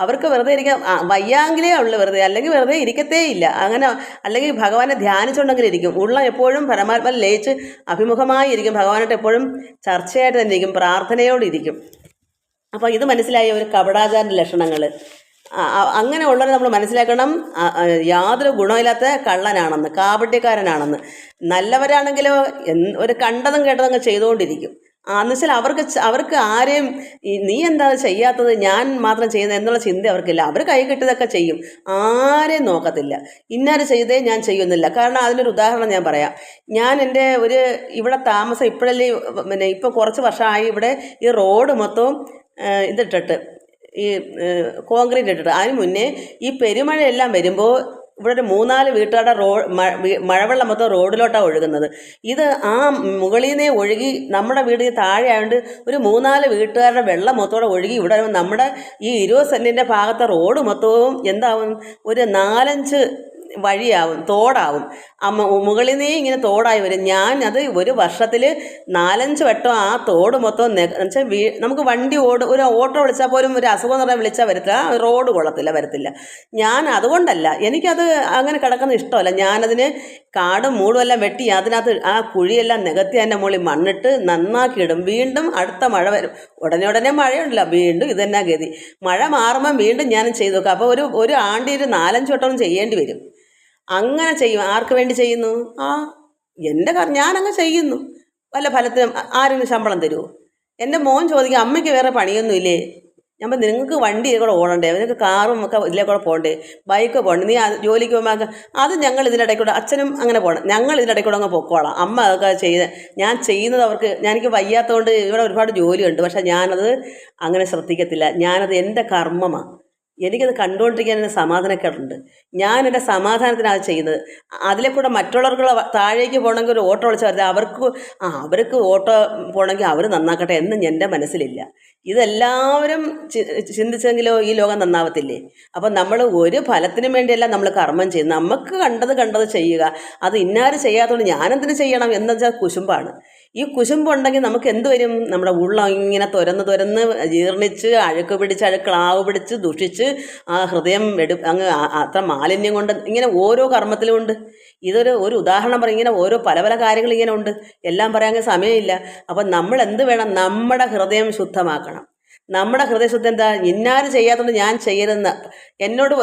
അവർക്ക് വെറുതെ ഇരിക്കാൻ വയ്യാങ്കിലേ ഉള്ളു വെറുതെ, അല്ലെങ്കിൽ വെറുതെ ഇരിക്കത്തേ ഇല്ല. അങ്ങനെ അല്ലെങ്കിൽ ഭഗവാനെ ധ്യാനിച്ചുകൊണ്ടെങ്കിലും ഇരിക്കും. ഉള്ളം എപ്പോഴും പരമാത്മാവിൽ ലയിച്ച് അഭിമുഖമായി ഇരിക്കും, ഭഗവാനായിട്ട് എപ്പോഴും ചർച്ചയായിട്ട് തന്നെ ഇരിക്കും, പ്രാർത്ഥനയോടിരിക്കും. അപ്പോൾ ഇത് മനസ്സിലായ ഒരു കപടാചാരൻ്റെ ലക്ഷണങ്ങൾ. അങ്ങനെ ഉള്ളവരെ നമ്മൾ മനസ്സിലാക്കണം, യാതൊരു ഗുണമില്ലാത്ത കള്ളനാണെന്ന്, കാപട്യക്കാരനാണെന്ന്. നല്ലവരാണെങ്കിലോ ഒരു കണ്ടതും കേട്ടതും ചെയ്തുകൊണ്ടിരിക്കും. എന്നുവെച്ചാൽ അവർക്ക് ആരെയും നീ എന്താ ചെയ്യാത്തത്, ഞാൻ മാത്രം ചെയ്യുന്നത് എന്നുള്ള ചിന്ത അവർക്കില്ല. അവർ കൈ കിട്ടിയതൊക്കെ ചെയ്യും, ആരെയും നോക്കത്തില്ല. ഇന്നാര് ചെയ്തേ ഞാൻ ചെയ്യുന്നില്ല. കാരണം അതിനൊരു ഉദാഹരണം ഞാൻ പറയാം. ഞാൻ എൻ്റെ ഇവിടെ താമസം ഇപ്പോഴല്ലേ, പിന്നെ ഇപ്പോൾ കുറച്ച് വർഷമായി ഇവിടെ ഈ റോഡ് മൊത്തവും ഇതിട്ടിട്ട്, ഈ കോൺക്രീറ്റ് ഇട്ടിട്ട്. അതിന് മുന്നേ ഈ പെരുമഴയെല്ലാം വരുമ്പോൾ ഇവിടെ ഒരു 3-4 വീട്ടുകാരുടെ മഴവെള്ളം മൊത്തം റോഡിലോട്ടാണ് ഒഴുകുന്നത്. ഇത് ആ മുകളിൽ നിന്നേ ഒഴുകി നമ്മുടെ വീടിന് താഴെ ആയതുകൊണ്ട് ഒരു 3-4 വീട്ടുകാരുടെ വെള്ളം മൊത്തത്തോടെ ഒഴുകി ഇവിടെ നമ്മുടെ ഈ 20 സെൻറ്റിൻ്റെ ഭാഗത്തെ റോഡ് മൊത്തവും എന്താവും, ഒരു 4-5 വഴിയാവും, തോടാവും. മുകളിൽ നിന്നേ ഇങ്ങനെ തോടായി വരും. ഞാൻ അത് ഒരു വർഷത്തിൽ 4-5 വട്ടം ആ തോട് മൊത്തം വെച്ചാൽ നമുക്ക് വണ്ടി ഒരു ഓട്ടോ വിളിച്ചാൽ പോലും ഒരു അസുഖം എന്ന് പറഞ്ഞാൽ വിളിച്ചാൽ വരത്തില്ല, റോഡ് വരത്തില്ല. ഞാൻ അതുകൊണ്ടല്ല, എനിക്കത് അങ്ങനെ കിടക്കുന്ന ഇഷ്ടമല്ല. ഞാനതിന് കാടും മൂടുമെല്ലാം വെട്ടി അതിനകത്ത് ആ കുഴിയെല്ലാം നികത്തി അതിൻ്റെ മുകളിൽ മണ്ണിട്ട് നന്നാക്കിയിടും. വീണ്ടും അടുത്ത മഴ വരും, ഉടനെ മഴയുണ്ടല്ലോ, വീണ്ടും ഇത് തന്നെ ഗതി. മഴ മാറുമ്പം വീണ്ടും ഞാൻ ചെയ്തു നോക്കാം. അപ്പോൾ ഒരു ആണ്ടി 4-5 വട്ടം ചെയ്യേണ്ടി വരും. അങ്ങനെ ചെയ്യും. ആർക്ക് വേണ്ടി ചെയ്യുന്നു? എൻ്റെ ഞാനങ്ങ് ചെയ്യുന്നു. വല്ല ഫലത്തിനും ആരെങ്കിലും ശമ്പളം തരുമോ? എൻ്റെ മോൻ ചോദിക്കും, അമ്മയ്ക്ക് വേറെ പണിയൊന്നുമില്ലേ? ഞാൻ പറഞ്ഞു, നിങ്ങൾക്ക് വണ്ടി കൂടെ ഓടണ്ടേ, നിങ്ങൾക്ക് കാറും ഒക്കെ ഇതിലേ കൂടെ പോകണ്ടേ, ബൈക്ക് പോകണ്ടേ, നീ ജോലിക്ക് പോകുമ്പോൾ അത് ഞങ്ങൾ ഇതിനിടയ്ക്കൂടെ, അച്ഛനും അങ്ങനെ പോകണം, ഞങ്ങൾ ഇതിനിടയ്ക്കൂടെ അങ്ങ് പൊക്കോളാം. അമ്മ അതൊക്കെ ഞാൻ ചെയ്യുന്നത് എനിക്ക് വയ്യാത്തതുകൊണ്ട് ഇവിടെ ഒരുപാട് ജോലിയുണ്ട്, പക്ഷേ ഞാനത് അങ്ങനെ ശ്രദ്ധിക്കത്തില്ല. ഞാനത് എൻ്റെ കർമ്മമാണ്. എനിക്കത് കണ്ടുകൊണ്ടിരിക്കാൻ എൻ്റെ സമാധാനക്കേടുണ്ട്. ഞാൻ എൻ്റെ സമാധാനത്തിനാണ് അത് ചെയ്യുന്നത്. അതിലെ കൂടെ മറ്റുള്ളവർക്കുള്ള താഴേക്ക് പോകണമെങ്കിൽ ഒരു ഓട്ടോ വിളിച്ചാൽ വരുന്നത് അവർക്ക് ഓട്ടോ പോകണമെങ്കിൽ അവർ നന്നാക്കട്ടെ എന്ന് എൻ്റെ മനസ്സിലില്ല. ഇതെല്ലാവരും ചിന്തിച്ചെങ്കിലോ ഈ ലോകം നന്നാവത്തില്ലേ? അപ്പം നമ്മൾ ഒരു ഫലത്തിനും വേണ്ടിയല്ല നമ്മൾ കർമ്മം ചെയ്യുന്നത്. നമുക്ക് കണ്ടത് ചെയ്യുക. അത് ഇന്നാരും ചെയ്യാത്തതുകൊണ്ട് ഞാനെന്തിനു ചെയ്യണം എന്ന് വെച്ചാൽ കുശുമ്പാണ്. ഈ കുശുമ്പുണ്ടെങ്കിൽ നമുക്ക് എന്ത് വരും? നമ്മുടെ ഉള്ളം ഇങ്ങനെ തുരന്ന് ജീർണിച്ച് അഴുക്ക് പിടിച്ച് ക്ലാവ് പിടിച്ച് ദുഷിച്ച് ആ ഹൃദയം അങ്ങ് അത്ര മാലിന്യം കൊണ്ട് ഇങ്ങനെ ഓരോ കർമ്മത്തിലും ഉണ്ട്. ഒരു ഉദാഹരണം പറയും. ഇങ്ങനെ ഓരോ പല കാര്യങ്ങൾ ഇങ്ങനെ ഉണ്ട്. എല്ലാം പറയാൻ സമയമില്ല. അപ്പം നമ്മൾ എന്ത് വേണം? നമ്മുടെ ഹൃദയം ശുദ്ധമാക്കണം. നമ്മുടെ ഹൃദയശുദ്ധി എന്താ? ഇന്നാരും ചെയ്യാത്തതുകൊണ്ട് ഞാൻ ചെയ്യരുതെന്ന് എന്നോട്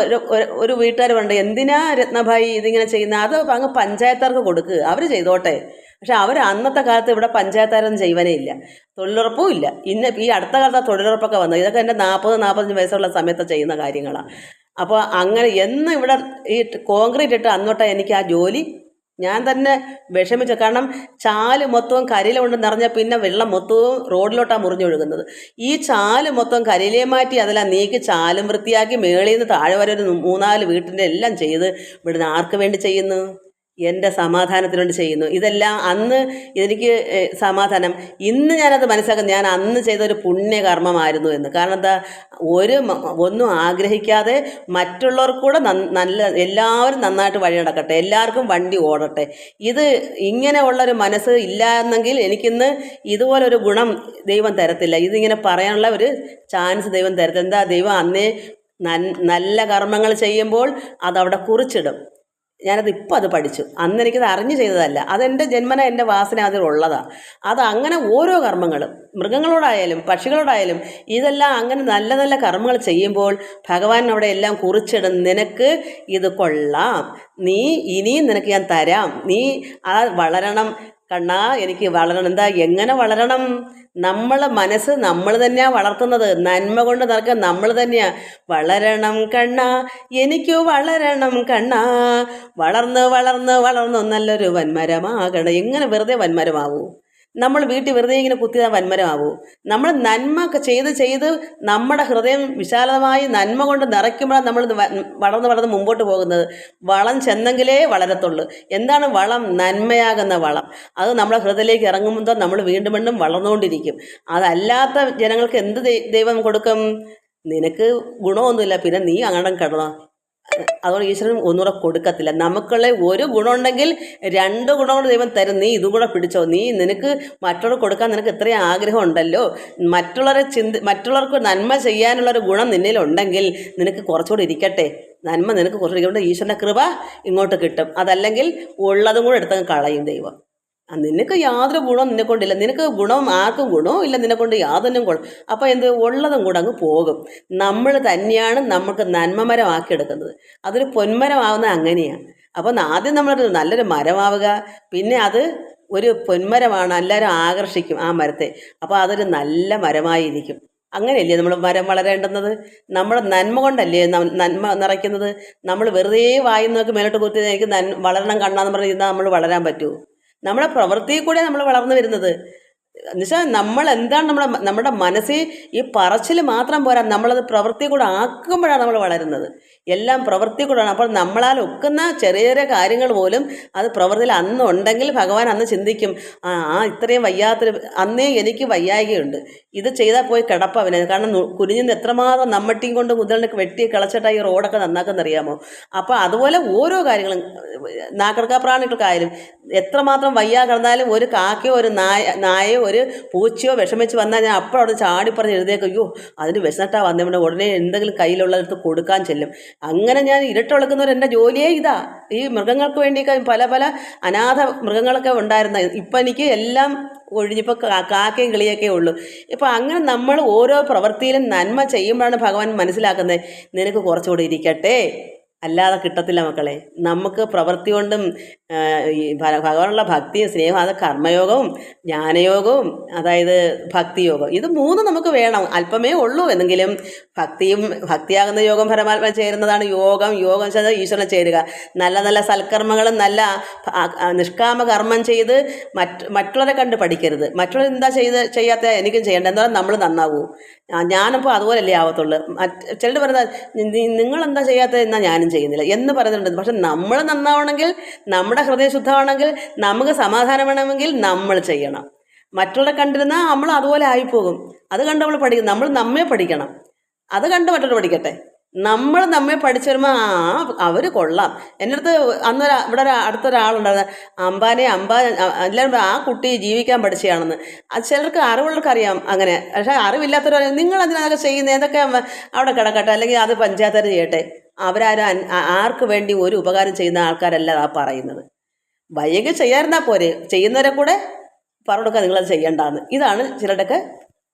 ഒരു വീട്ടുകാർ പറഞ്ഞു, എന്തിനാ രത്നഭായി ഇതിങ്ങനെ ചെയ്യുന്നത്? അത് അങ്ങ് പഞ്ചായത്തുകാർക്ക് കൊടുക്കുക, അവർ ചെയ്തോട്ടെ. പക്ഷെ അവർ അന്നത്തെ കാലത്ത് ഇവിടെ പഞ്ചായത്തുകാരൊന്നും ചെയ്യുവാനേ ഇല്ല, തൊഴിലുറപ്പും ഇല്ല. ഈ അടുത്ത കാലത്ത് തൊഴിലുറപ്പൊക്കെ വന്നത്. ഇതൊക്കെ എൻ്റെ 40-45 വയസ്സുള്ള സമയത്ത് ചെയ്യുന്ന കാര്യങ്ങളാണ്. അപ്പോൾ അങ്ങനെ എന്ന് ഇവിടെ ഈ കോൺക്രീറ്റ് ഇട്ട് അന്നോട്ട് എനിക്ക് ആ ജോലി ഞാൻ തന്നെ വിഷമിച്ചു. കാരണം ചാല് മൊത്തവും കരിയില കൊണ്ട് നിറഞ്ഞാൽ പിന്നെ വെള്ളം മൊത്തവും റോഡിലോട്ടാണ് മുറിഞ്ഞൊഴുകുന്നത്. ഈ ചാല് മൊത്തം കരിയിലയെ മാറ്റി അതെല്ലാം നീക്കി ചാലും വൃത്തിയാക്കി മേളിൽ നിന്ന് താഴെ വരെ ഒരു 3-4 വീട്ടിൻ്റെ എല്ലാം ചെയ്ത് ഇവിടുന്ന് ആർക്ക് വേണ്ടി ചെയ്യുന്നു? എൻ്റെ സമാധാനത്തിന് വേണ്ടി ചെയ്യുന്നു. ഇതെല്ലാം അന്ന് എനിക്ക് സമാധാനം. ഇന്ന് ഞാനത് മനസ്സിലാക്കുന്നു, ഞാൻ അന്ന് ചെയ്തൊരു പുണ്യകർമ്മമായിരുന്നു എന്ന്. കാരണം എന്താ? ഒന്നും ആഗ്രഹിക്കാതെ മറ്റുള്ളവർക്കൂടെ എല്ലാവരും നന്നായിട്ട് വഴി നടക്കട്ടെ, എല്ലാവർക്കും വണ്ടി ഓടട്ടെ. ഇത് ഇങ്ങനെയുള്ളൊരു മനസ്സ് ഇല്ല എന്നെങ്കിൽ എനിക്കിന്ന് ഇതുപോലൊരു ഗുണം ദൈവം തരത്തില്ല. ഇതിങ്ങനെ പറയാനുള്ള ഒരു ചാൻസ് ദൈവം തരത്തില്ല. എന്താ? ദൈവം അന്നേ നല്ല കർമ്മങ്ങൾ ചെയ്യുമ്പോൾ അതവിടെ കുറിച്ചിടും. അത് പഠിച്ചു. അന്ന് എനിക്കത് അറിഞ്ഞു ചെയ്തതല്ല, അതെൻ്റെ ജന്മന എൻ്റെ വാസന അതിലുള്ളതാണ്. അത് അങ്ങനെ ഓരോ കർമ്മങ്ങളും മൃഗങ്ങളോടായാലും പക്ഷികളോടായാലും ഇതെല്ലാം അങ്ങനെ നല്ല നല്ല കർമ്മങ്ങൾ ചെയ്യുമ്പോൾ ഭഗവാൻ അവിടെ എല്ലാം കുറിച്ചിടും. നിനക്ക് ഇത് കൊള്ളാം, നീ ഇനിയും നിനക്ക് ഞാൻ തരാം, നീ വളരണം കണ്ണാ, എനിക്ക് വളരണം. എന്താ? എങ്ങനെ വളരണം? നമ്മളെ മനസ്സ് നമ്മൾ തന്നെയാണ് വളർത്തുന്നത്. നന്മ കൊണ്ട് നിറക്കുക നമ്മൾ തന്നെയാണ്. വളരണം കണ്ണാ, എനിക്ക് വളരണം കണ്ണാ, വളർന്ന് നല്ലൊരു വൻമരമാകണം. എങ്ങനെ വെറുതെ വൻമരമാവൂ? നമ്മൾ വീട്ടിൽ വെറുതെ ഇങ്ങനെ കുത്തിയാൽ വൻമരമാവൂ? നമ്മൾ നന്മ ചെയ്ത് നമ്മുടെ ഹൃദയം വിശാലമായി നന്മ കൊണ്ട് നിറയ്ക്കുമ്പോഴാണ് നമ്മൾ വളർന്ന് മുമ്പോട്ട് പോകുന്നത്. വളം ചെന്നെങ്കിലേ വളരത്തുള്ളൂ. എന്താണ് വളം? നന്മയാകുന്ന വളം. അത് നമ്മുടെ ഹൃദയത്തിലേക്ക് ഇറങ്ങുമ്പോൾ നമ്മൾ വീണ്ടും വളർന്നുകൊണ്ടിരിക്കും. അതല്ലാത്ത ജനങ്ങൾക്ക് എന്ത് ദൈവം കൊടുക്കും? നിനക്ക് ഗുണമൊന്നുമില്ല, പിന്നെ നീ അങ്ങനെ കിടന്നോ. അതുകൊണ്ട് ഈശ്വരൻ ഒന്നുകൂടെ കൊടുക്കത്തില്ല. നമുക്കുള്ള ഒരു ഗുണമുണ്ടെങ്കിൽ 2 ഗുണം കൊണ്ട് ദൈവം തരും. നീ ഇതും കൂടെ പിടിച്ചോ. നിനക്ക് മറ്റുള്ളവർ കൊടുക്കാൻ നിനക്ക് ഇത്രയും ആഗ്രഹം ഉണ്ടല്ലോ, മറ്റുള്ളവർക്ക് നന്മ ചെയ്യാനുള്ളൊരു ഗുണം നിന്നിലുണ്ടെങ്കിൽ നിനക്ക് കുറച്ചുകൂടി ഇരിക്കട്ടെ. നന്മ നിനക്ക് കുറച്ചുകൂടി ഇരിക്കട്ടെ. ഈശ്വരൻ്റെ കൃപ ഇങ്ങോട്ട് കിട്ടും. അതല്ലെങ്കിൽ ഉള്ളതും കൂടെ എടുത്തങ്ങ് കളയും ദൈവം. നിനക്ക് യാതൊരു ഗുണവും നിന്നെക്കൊണ്ടില്ല. നിനക്ക് ഗുണവും ആർക്കും ഗുണവും ഇല്ല നിന്നെക്കൊണ്ട് യാതൊന്നും ഗുണം. അപ്പോൾ ഉള്ളതും കൂടെ അങ്ങ് പോകും. നമ്മൾ തന്നെയാണ് നമുക്ക് നന്മമരമാക്കിയെടുക്കുന്നത്. അതൊരു പൊന്മരമാവുന്നത് അങ്ങനെയാണ്. അപ്പോൾ ആദ്യം നമ്മളൊരു നല്ലൊരു മരമാവുക, പിന്നെ അത് ഒരു പൊന്മരമാണ്, എല്ലാവരും ആകർഷിക്കും ആ മരത്തെ. അപ്പോൾ അതൊരു നല്ല മരമായിരിക്കും. അങ്ങനെയല്ലേ നമ്മൾ മരം വളരേണ്ടുന്നത്? നമ്മുടെ നന്മ കൊണ്ടല്ലേ നന്മ നിറയ്ക്കുന്നത്? നമ്മൾ വെറുതെ വായി നോക്കി മേലോട്ട് കുത്തി എനിക്ക് വളരണം കണ്ണാന്ന് പറഞ്ഞ് ഇരുന്നാൽ നമ്മൾ വളരാൻ പറ്റുമോ? നമ്മുടെ പ്രവൃത്തിയിൽ കൂടെ നമ്മൾ വളർന്നു വരുന്നത്. എന്നുവെച്ചാൽ നമ്മൾ എന്താണ് നമ്മുടെ മനസ്സിൽ ഈ പറച്ചിൽ മാത്രം പോരാ, നമ്മളത് പ്രവൃത്തി കൂടെ ആക്കുമ്പോഴാണ് നമ്മൾ വളരുന്നത്. എല്ലാം പ്രവൃത്തി കൂടെയാണ്. അപ്പോൾ നമ്മളാൽ ഒക്കുന്ന ചെറിയ ചെറിയ കാര്യങ്ങൾ പോലും അത് പ്രവൃത്തിയിൽ അന്ന് ഉണ്ടെങ്കിൽ ഭഗവാൻ അന്ന് ചിന്തിക്കും, ഇത്രയും വയ്യാത്തൊരു അന്നേ എനിക്ക് വയ്യായികയുണ്ട്, ഇത് ചെയ്താൽ പോയി കിടപ്പവനെ. കാരണം കുനിഞ്ഞിന്ന് എത്രമാത്രം നമ്മട്ടിയും കൊണ്ട് മുതലിനൊക്കെ വെട്ടി കിളച്ചിട്ടാണ് ഈ റോഡൊക്കെ നന്നാക്കുന്നറിയാമോ? അപ്പോൾ അതുപോലെ ഓരോ കാര്യങ്ങളും നാക്കടക്കാ പ്രാണികൾക്കായാലും എത്രമാത്രം വയ്യാ കിടന്നാലും ഒരു കാക്കയോ ഒരു നായയോ ഒരു പൂച്ചയോ വിഷമിച്ച് വന്നാൽ ഞാൻ അപ്പോൾ അവിടെ ചാടിപ്പറഞ്ഞ് എഴുതേക്കും, അയ്യോ അതിന് വിശന്നിട്ടാ വന്നവിടെ ഉടനെ എന്തെങ്കിലും കയ്യിലുള്ളതെടുത്ത് കൊടുക്കാൻ ചെല്ലും. അങ്ങനെ ഞാൻ ഇരുട്ടൊളുക്കുന്നവർ എൻ്റെ ജോലിയേ ഇതാ. ഈ മൃഗങ്ങൾക്ക് വേണ്ടിയൊക്കെ പല അനാഥ മൃഗങ്ങളൊക്കെ ഉണ്ടായിരുന്ന ഇപ്പം എനിക്ക് എല്ലാം ഒഴിഞ്ഞിപ്പോൾ കാക്കയും കിളിയൊക്കെ ഉള്ളൂ. ഇപ്പം അങ്ങനെ നമ്മൾ ഓരോ പ്രവൃത്തിയിലും നന്മ ചെയ്യുമ്പോഴാണ് ഭഗവാൻ മനസ്സിലാക്കുന്നത്, നിനക്ക് കുറച്ചുകൂടി ഇരിക്കട്ടെ, അല്ലാതെ കിട്ടത്തില്ല മക്കളെ. നമുക്ക് പ്രവൃത്തി കൊണ്ടും ഈ ഭഗവാനുള്ള ഭക്തിയും സ്നേഹവും, അത് കർമ്മയോഗവും ജ്ഞാനയോഗവും അതായത് ഭക്തിയോഗം, ഇത് 3 നമുക്ക് വേണം. അല്പമേ ഉള്ളൂ എന്നെങ്കിലും ഭക്തിയാകുന്ന യോഗം പരമാത്മ ചേരുന്നതാണ് യോഗം. യോഗം ഈശ്വരനെ ചേരുക. നല്ല സൽക്കർമ്മങ്ങളും നല്ല നിഷ്കാമ കർമ്മം ചെയ്ത് മറ്റുള്ളവരെ കണ്ട് പഠിക്കരുത്. മറ്റുള്ളവർ എന്താ ചെയ്യാത്ത എനിക്കും ചെയ്യേണ്ട, എന്താ നമ്മൾ നന്നാവൂ. ഞാനപ്പോൾ അതുപോലല്ലേ ആവത്തുള്ളൂ. ചിലർ പറയുന്നത് നിങ്ങളെന്താ ചെയ്യാത്തത് എന്നാൽ ഞാനും ചെയ്യുന്നില്ല എന്ന് പറയുന്നുണ്ട്. പക്ഷെ നമ്മൾ നന്നാവണമെങ്കിൽ, നമ്മുടെ ഹൃദയം ശുദ്ധമാണെങ്കിൽ, നമുക്ക് സമാധാനം വേണമെങ്കിൽ നമ്മൾ ചെയ്യണം. മറ്റുള്ളവരെ കണ്ടിരുന്നാൽ നമ്മൾ അതുപോലെ ആയിപ്പോകും. അത് കണ്ട് നമ്മൾ പഠിക്കും. നമ്മൾ നമ്മെ പഠിക്കണം. അത് കണ്ട് മറ്റുള്ളവർ പഠിക്കട്ടെ. നമ്മൾ നമ്മെ പഠിച്ചു വരുമ്പോൾ അവർ കൊള്ളാം. എൻ്റെ അടുത്ത് ഇവിടെ അടുത്തൊരാളുണ്ടായിരുന്നു. എല്ലാവരും ആ കുട്ടി ജീവിക്കാൻ പഠിച്ചതാണെന്ന്. അത് ചിലർക്ക് അറിവുള്ളവർക്കറിയാം അങ്ങനെ. പക്ഷേ അറിവില്ലാത്തവർ നിങ്ങൾ അതിനതൊക്കെ ചെയ്യുന്നത്, എന്തൊക്കെ അവിടെ കിടക്കട്ടെ, അല്ലെങ്കിൽ അത് പഞ്ചായത്തുകാർ ചെയ്യട്ടെ. അവരാരും ആർക്ക് വേണ്ടി ഒരു ഉപകാരം ചെയ്യുന്ന ആൾക്കാരല്ല ആ പറയുന്നത്. വയ്യെങ്കിൽ ചെയ്യാതിരുന്നാൽ പോരെ, ചെയ്യുന്നവരെ കൂടെ പറഞ്ഞു കൊടുക്കുക നിങ്ങളത് ചെയ്യണ്ടാന്ന്. ഇതാണ് ചിലരുടെയൊക്കെ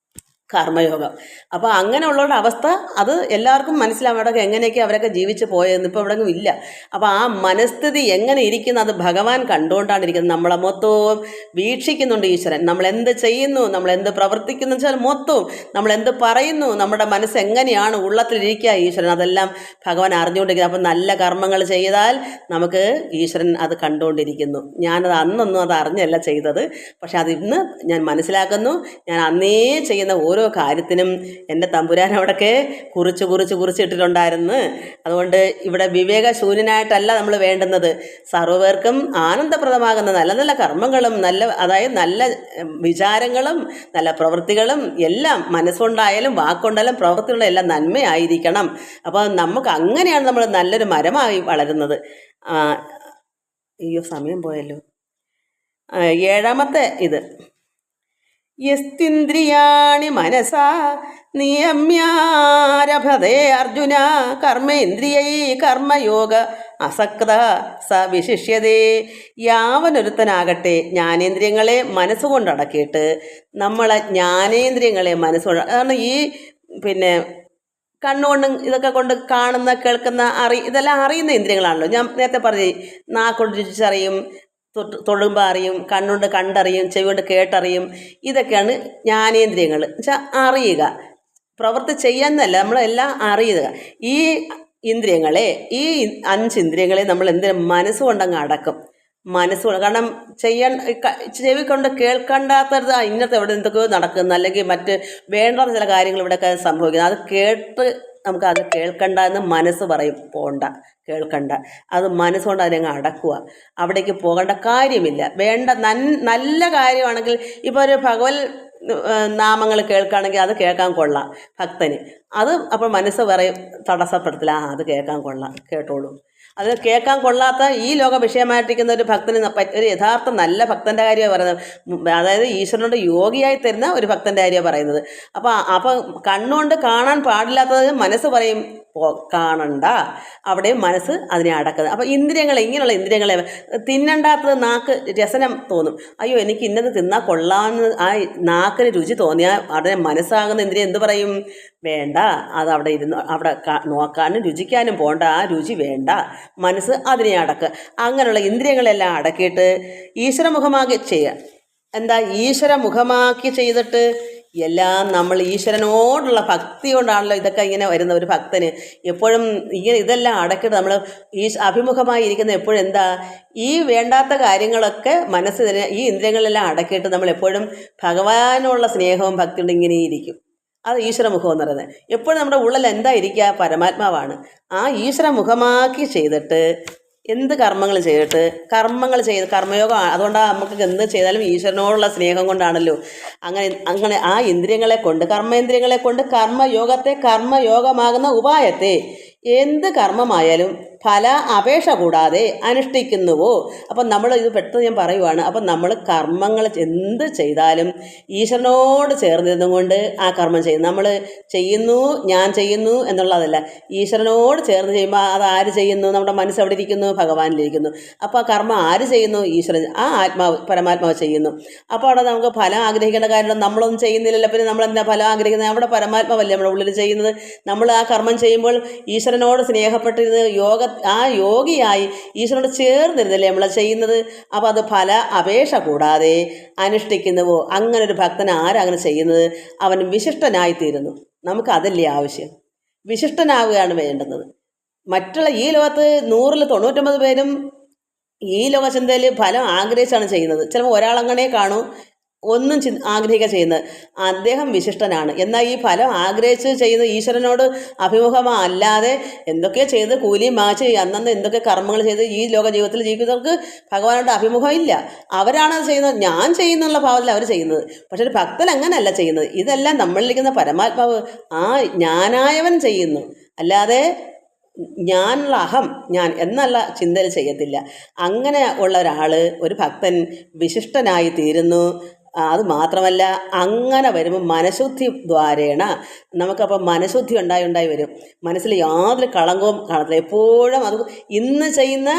കർമ്മയോഗം. അപ്പോൾ അങ്ങനെയുള്ളവരുടെ അവസ്ഥ അത് എല്ലാവർക്കും മനസ്സിലാവും. അവിടെയൊക്കെ എങ്ങനെയൊക്കെ അവരൊക്കെ ജീവിച്ച് പോയതെന്ന് ഇപ്പോൾ എവിടെയെങ്കിലും ഇല്ല. അപ്പോൾ ആ മനസ്ഥിതി എങ്ങനെ ഇരിക്കുന്നു അത് ഭഗവാൻ കണ്ടുകൊണ്ടാണ് ഇരിക്കുന്നത്. നമ്മളെ മൊത്തവും വീക്ഷിക്കുന്നുണ്ട് ഈശ്വരൻ. നമ്മളെന്ത് ചെയ്യുന്നു, നമ്മളെന്ത് പ്രവർത്തിക്കുന്നു വെച്ചാൽ മൊത്തവും, നമ്മളെന്ത് പറയുന്നു, നമ്മുടെ മനസ്സ് എങ്ങനെയാണ് ഉള്ളത്തിലിരിക്കുക ഈശ്വരൻ അതെല്ലാം ഭഗവാൻ അറിഞ്ഞുകൊണ്ടിരിക്കുന്നത്. അപ്പം നല്ല കർമ്മങ്ങൾ ചെയ്താൽ നമുക്ക് ഈശ്വരൻ അത് കണ്ടുകൊണ്ടിരിക്കുന്നു. ഞാനത് അന്നൊന്നും അത് അറിഞ്ഞല്ല ചെയ്തത്. പക്ഷെ അത് ഇന്ന് ഞാൻ മനസ്സിലാക്കുന്നു. ഞാൻ അന്നേ ചെയ്യുന്ന ഓരോ കാര്യത്തിനും എൻ്റെ തമ്പുരാൻ അവിടെയൊക്കെ കുറിച്ചിട്ടിട്ടുണ്ടായിരുന്നു. അതുകൊണ്ട് ഇവിടെ വിവേകശൂന്യനായിട്ടല്ല നമ്മൾ വേണ്ടുന്നത്. സർവ്വപേർക്കും ആനന്ദപ്രദമാകുന്ന നല്ല നല്ല കർമ്മങ്ങളും അതായത് നല്ല വിചാരങ്ങളും നല്ല പ്രവൃത്തികളും എല്ലാം മനസ്സുകൊണ്ടായാലും വാക്കുകൊണ്ടായാലും പ്രവൃത്തികളുടെ എല്ലാം നന്മയായിരിക്കണം. അപ്പോൾ നമുക്ക് അങ്ങനെയാണ് നമ്മൾ നല്ലൊരു മരമായി വളരുന്നത്. അയ്യോ സമയം പോയല്ലോ. ഏഴാമത്തെ ഇത് യസ്തിന്ദ്രിയാണി മനസാ നിയമ്യാരഭതേ അർജുന കർമ്മേന്ദ്രിയൈ കർമ്മയോഗ അസക്ത സ വിശിഷ്യതേ. യാവനൊരുത്തനാകട്ടെ ജ്ഞാനേന്ദ്രിയങ്ങളെ മനസ്സുകൊണ്ടടക്കിയിട്ട് നമ്മളെ ജ്ഞാനേന്ദ്രിയങ്ങളെ മനസ്സുകൊണ്ട്, കാരണം ഈ കണ്ണുകൊണ്ടും ഇതൊക്കെ കൊണ്ട് കാണുന്ന കേൾക്കുന്ന ഇതെല്ലാം അറിയുന്ന ഇന്ദ്രിയങ്ങളാണല്ലോ. ഞാൻ നേരത്തെ പറഞ്ഞു, നാക്കൊണ്ട് രുചിച്ചറിയും, തൊടുമ്പോൾ അറിയും, കണ്ണുകൊണ്ട് കണ്ടറിയും, ചെവി കൊണ്ട് കേട്ടറിയും. ഇതൊക്കെയാണ് ജ്ഞാനേന്ദ്രിയങ്ങൾ വെച്ചാൽ അറിയുക. പ്രവൃത്തി ചെയ്യാന്നല്ല, നമ്മളെല്ലാം അറിയുക. ഈ ഇന്ദ്രിയങ്ങളെ, ഈ 5 ഇന്ദ്രിയങ്ങളെ നമ്മൾ മനസ്സുകൊണ്ടങ്ങ് അടക്കും. മനസ്സുകൊണ്ട്, കാരണം ചെവി കൊണ്ട് കേൾക്കണ്ടാത്തത് ഇന്നത്തെ എവിടെ എന്തൊക്കെയോ നടക്കുന്നു, അല്ലെങ്കിൽ മറ്റ് വേണ്ടാത്ത ചില കാര്യങ്ങൾ ഇവിടെയൊക്കെ സംഭവിക്കുന്നത്. അത് കേട്ട് നമുക്ക് അത് കേൾക്കണ്ട എന്ന് മനസ്സ് പറയും, പോണ്ട, കേൾക്കണ്ട. അത് മനസ്സുകൊണ്ട് അതിനങ്ങ് അടക്കുക. അവിടേക്ക് പോകേണ്ട കാര്യമില്ല. വേണ്ട നല്ല കാര്യമാണെങ്കിൽ, ഇപ്പോൾ ഒരു ഭഗവത് നാമങ്ങൾ കേൾക്കുകയാണെങ്കിൽ അത് കേൾക്കാൻ കൊള്ളാം ഭക്തന്. അത് അപ്പോൾ മനസ്സ് പറയും, തടസ്സപ്പെടുത്തില്ല, അത് കേൾക്കാൻ കൊള്ളാം, കേട്ടോളൂ. അത് കേൾക്കാൻ കൊള്ളാത്ത ഈ ലോക വിഷയമായിട്ടിരിക്കുന്ന ഒരു ഭക്തന്, ഒരു യഥാർത്ഥ നല്ല ഭക്തൻ്റെ കാര്യമാണ് പറയുന്നത്. അതായത് ഈശ്വരനോട് യോഗിയായി തരുന്ന ഒരു ഭക്തൻ്റെ കാര്യമാണ് പറയുന്നത്. അപ്പോൾ കണ്ണുകൊണ്ട് കാണാൻ പാടില്ലാത്തത് മനസ്സ് പറയും കാണണ്ട, അവിടെ മനസ്സ് അതിനെ അടക്കുന്നത്. അപ്പോൾ ഇന്ദ്രിയങ്ങളെ, ഇങ്ങനെയുള്ള ഇന്ദ്രിയങ്ങളെ, തിന്നണ്ടാത്തത് നാക്ക് രസനം തോന്നും, അയ്യോ എനിക്ക് ഇന്നത് തിന്നാൽ കൊള്ളാമെന്ന് ആ നാക്കിന് രുചി തോന്നിയാൽ അതിനെ മനസ്സാകുന്ന ഇന്ദ്രിയം എന്ത് പറയും? വേണ്ട, അത് അവിടെ ഇരുന്ന് അവിടെ നോക്കാനും രുചിക്കാനും പോകണ്ട, ആ രുചി വേണ്ട, മനസ്സ് അതിനെ അടക്കുക. അങ്ങനെയുള്ള ഇന്ദ്രിയങ്ങളെല്ലാം അടക്കിയിട്ട് ഈശ്വരമുഖമാക്കി ചെയ്യുക. എന്താ ഈശ്വരമുഖമാക്കി ചെയ്തിട്ട് എല്ലാം നമ്മൾ ഈശ്വരനോടുള്ള ഭക്തി കൊണ്ടാണല്ലോ ഇതൊക്കെ ഇങ്ങനെ വരുന്ന ഒരു ഭക്തന്. എപ്പോഴും ഇങ്ങനെ ഇതെല്ലാം അടക്കിയിട്ട് നമ്മൾ അഭിമുഖമായി ഇരിക്കുന്ന എപ്പോഴും എന്താ, ഈ വേണ്ടാത്ത കാര്യങ്ങളൊക്കെ മനസ്സിൽ, ഈ ഇന്ദ്രിയങ്ങളെല്ലാം അടക്കിയിട്ട് നമ്മൾ എപ്പോഴും ഭഗവാനുള്ള സ്നേഹവും ഭക്തിയും ഇങ്ങനെ ഇരിക്കും. അത് ഈശ്വരമുഖം എന്ന് പറയുന്നത്. എപ്പോഴും നമ്മുടെ ഉള്ളിൽ എന്താ ഇരിക്കുക? പരമാത്മാവാണ്. ആ ഈശ്വരമുഖമാക്കി ചെയ്തിട്ട് എന്ത് കർമ്മങ്ങൾ ചെയ്തിട്ട് കർമ്മയോഗം. അതുകൊണ്ടാണ് നമുക്ക് എന്ത് ചെയ്താലും ഈശ്വരനോടുള്ള സ്നേഹം കൊണ്ടാണല്ലോ. അങ്ങനെ ആ ഇന്ദ്രിയങ്ങളെ കൊണ്ട്, കർമ്മേന്ദ്രിയങ്ങളെ കൊണ്ട് കർമ്മയോഗത്തെ, കർമ്മയോഗമാകുന്ന ഉപായത്തെ, എന്ത് കർമ്മമായാലും ഫല അപേക്ഷ കൂടാതെ അനുഷ്ഠിക്കുന്നുവോ. അപ്പം നമ്മൾ ഇത് പെട്ടെന്ന് ഞാൻ പറയുവാണ്. അപ്പം നമ്മൾ കർമ്മങ്ങൾ എന്ത് ചെയ്താലും ഈശ്വരനോട് ചേർന്നിരുന്നു കൊണ്ട് ആ കർമ്മം ചെയ്യും. നമ്മൾ ചെയ്യുന്നു, ഞാൻ ചെയ്യുന്നു എന്നുള്ളതല്ല, ഈശ്വരനോട് ചേർന്ന് ചെയ്യുമ്പോൾ അത് ആര് ചെയ്യുന്നു? നമ്മുടെ മനസ്സ് എവിടെ ഇരിക്കുന്നു? ഭഗവാനിലിരിക്കുന്നു. അപ്പോൾ ആ കർമ്മം ആര് ചെയ്യുന്നു? ഈശ്വരൻ, ആ ആത്മാവ്, പരമാത്മാവ് ചെയ്യുന്നു. അപ്പോൾ അവിടെ നമുക്ക് ഫലം ആഗ്രഹിക്കേണ്ട കാര്യം നമ്മളൊന്നും ചെയ്യുന്നില്ലല്ലോ. പിന്നെ നമ്മളെന്താ ഫലം ആഗ്രഹിക്കുന്നത്? അവിടെ പരമാത്മാവല്ലേ നമ്മുടെ ഉള്ളിൽ ചെയ്യുന്നത്. നമ്മൾ ആ കർമ്മം ചെയ്യുമ്പോൾ ഈശ്വരനോട് സ്നേഹപ്പെട്ടിരുന്ന് ആ യോഗിയായി ഈശ്വരനോട് ചേർന്നിരുന്നല്ലേ നമ്മൾ ചെയ്യുന്നത്. അപ്പോൾ അത് ഫല അപേക്ഷ കൂടാതെ അനുഷ്ഠിക്കുന്നുവോ. അങ്ങനെ ഒരു ഭക്തൻ ആരങ്ങനെ ചെയ്യുന്നത്? അവൻ വിശിഷ്ടനായിത്തീരുന്നു. നമുക്ക് അതല്ലേ ആവശ്യം? വിശിഷ്ടനാവുകയാണ് വേണ്ടുന്നത്. മറ്റുള്ള ഈ ലോകത്ത് 100-ൽ 99 പേരും ഈ ലോകചിന്തയിൽ ഫലം ആഗ്രഹിച്ചാണ് ചെയ്യുന്നത്. ചിലപ്പോൾ ഒരാളങ്ങനെ കാണും, ഒന്നും ആഗ്രഹിക്കുക ചെയ്യുന്നത്. അദ്ദേഹം വിശിഷ്ടനാണ്. എന്നാൽ ഈ ഫലം ആഗ്രഹിച്ച് ചെയ്യുന്ന ഈശ്വരനോട് അഭിമുഖമല്ലാതെ എന്തൊക്കെയോ ചെയ്ത് കൂലിയും വാങ്ങിച്ച് അന്നന്ന് എന്തൊക്കെ കർമ്മങ്ങൾ ചെയ്ത് ഈ ലോക ജീവിതത്തിൽ ജീവിക്കുന്നവർക്ക് ഭഗവാനോട് അഭിമുഖമില്ല. അവരാണത് ചെയ്യുന്നത്, ഞാൻ ചെയ്യുന്നുള്ള ഭാവത്തിൽ അവർ ചെയ്യുന്നത്. പക്ഷെ ഒരു ഭക്തൻ അങ്ങനെയല്ല ചെയ്യുന്നത്. ഇതെല്ലാം നമ്മളിരിക്കുന്ന പരമാത്മാവ്, ആ ജ്ഞാനായവൻ ചെയ്യുന്നു. അല്ലാതെ ഞാനുള്ള അഹം, ഞാൻ എന്നുള്ള ചിന്തയിൽ ചെയ്യത്തില്ല. അങ്ങനെ ഉള്ള ഒരാൾ, ഒരു ഭക്തൻ വിശിഷ്ടനായി തീരുന്നു. അത് മാത്രമല്ല, അങ്ങനെ വരുമ്പോൾ മനഃശുദ്ധി ദ്വാരേണ നമുക്കപ്പോൾ മനഃശുദ്ധി ഉണ്ടായി വരും. മനസ്സിൽ യാതൊരു കളങ്കവും കാണത്തില്ല. എപ്പോഴും അത് ഇന്ന് ചെയ്യുന്ന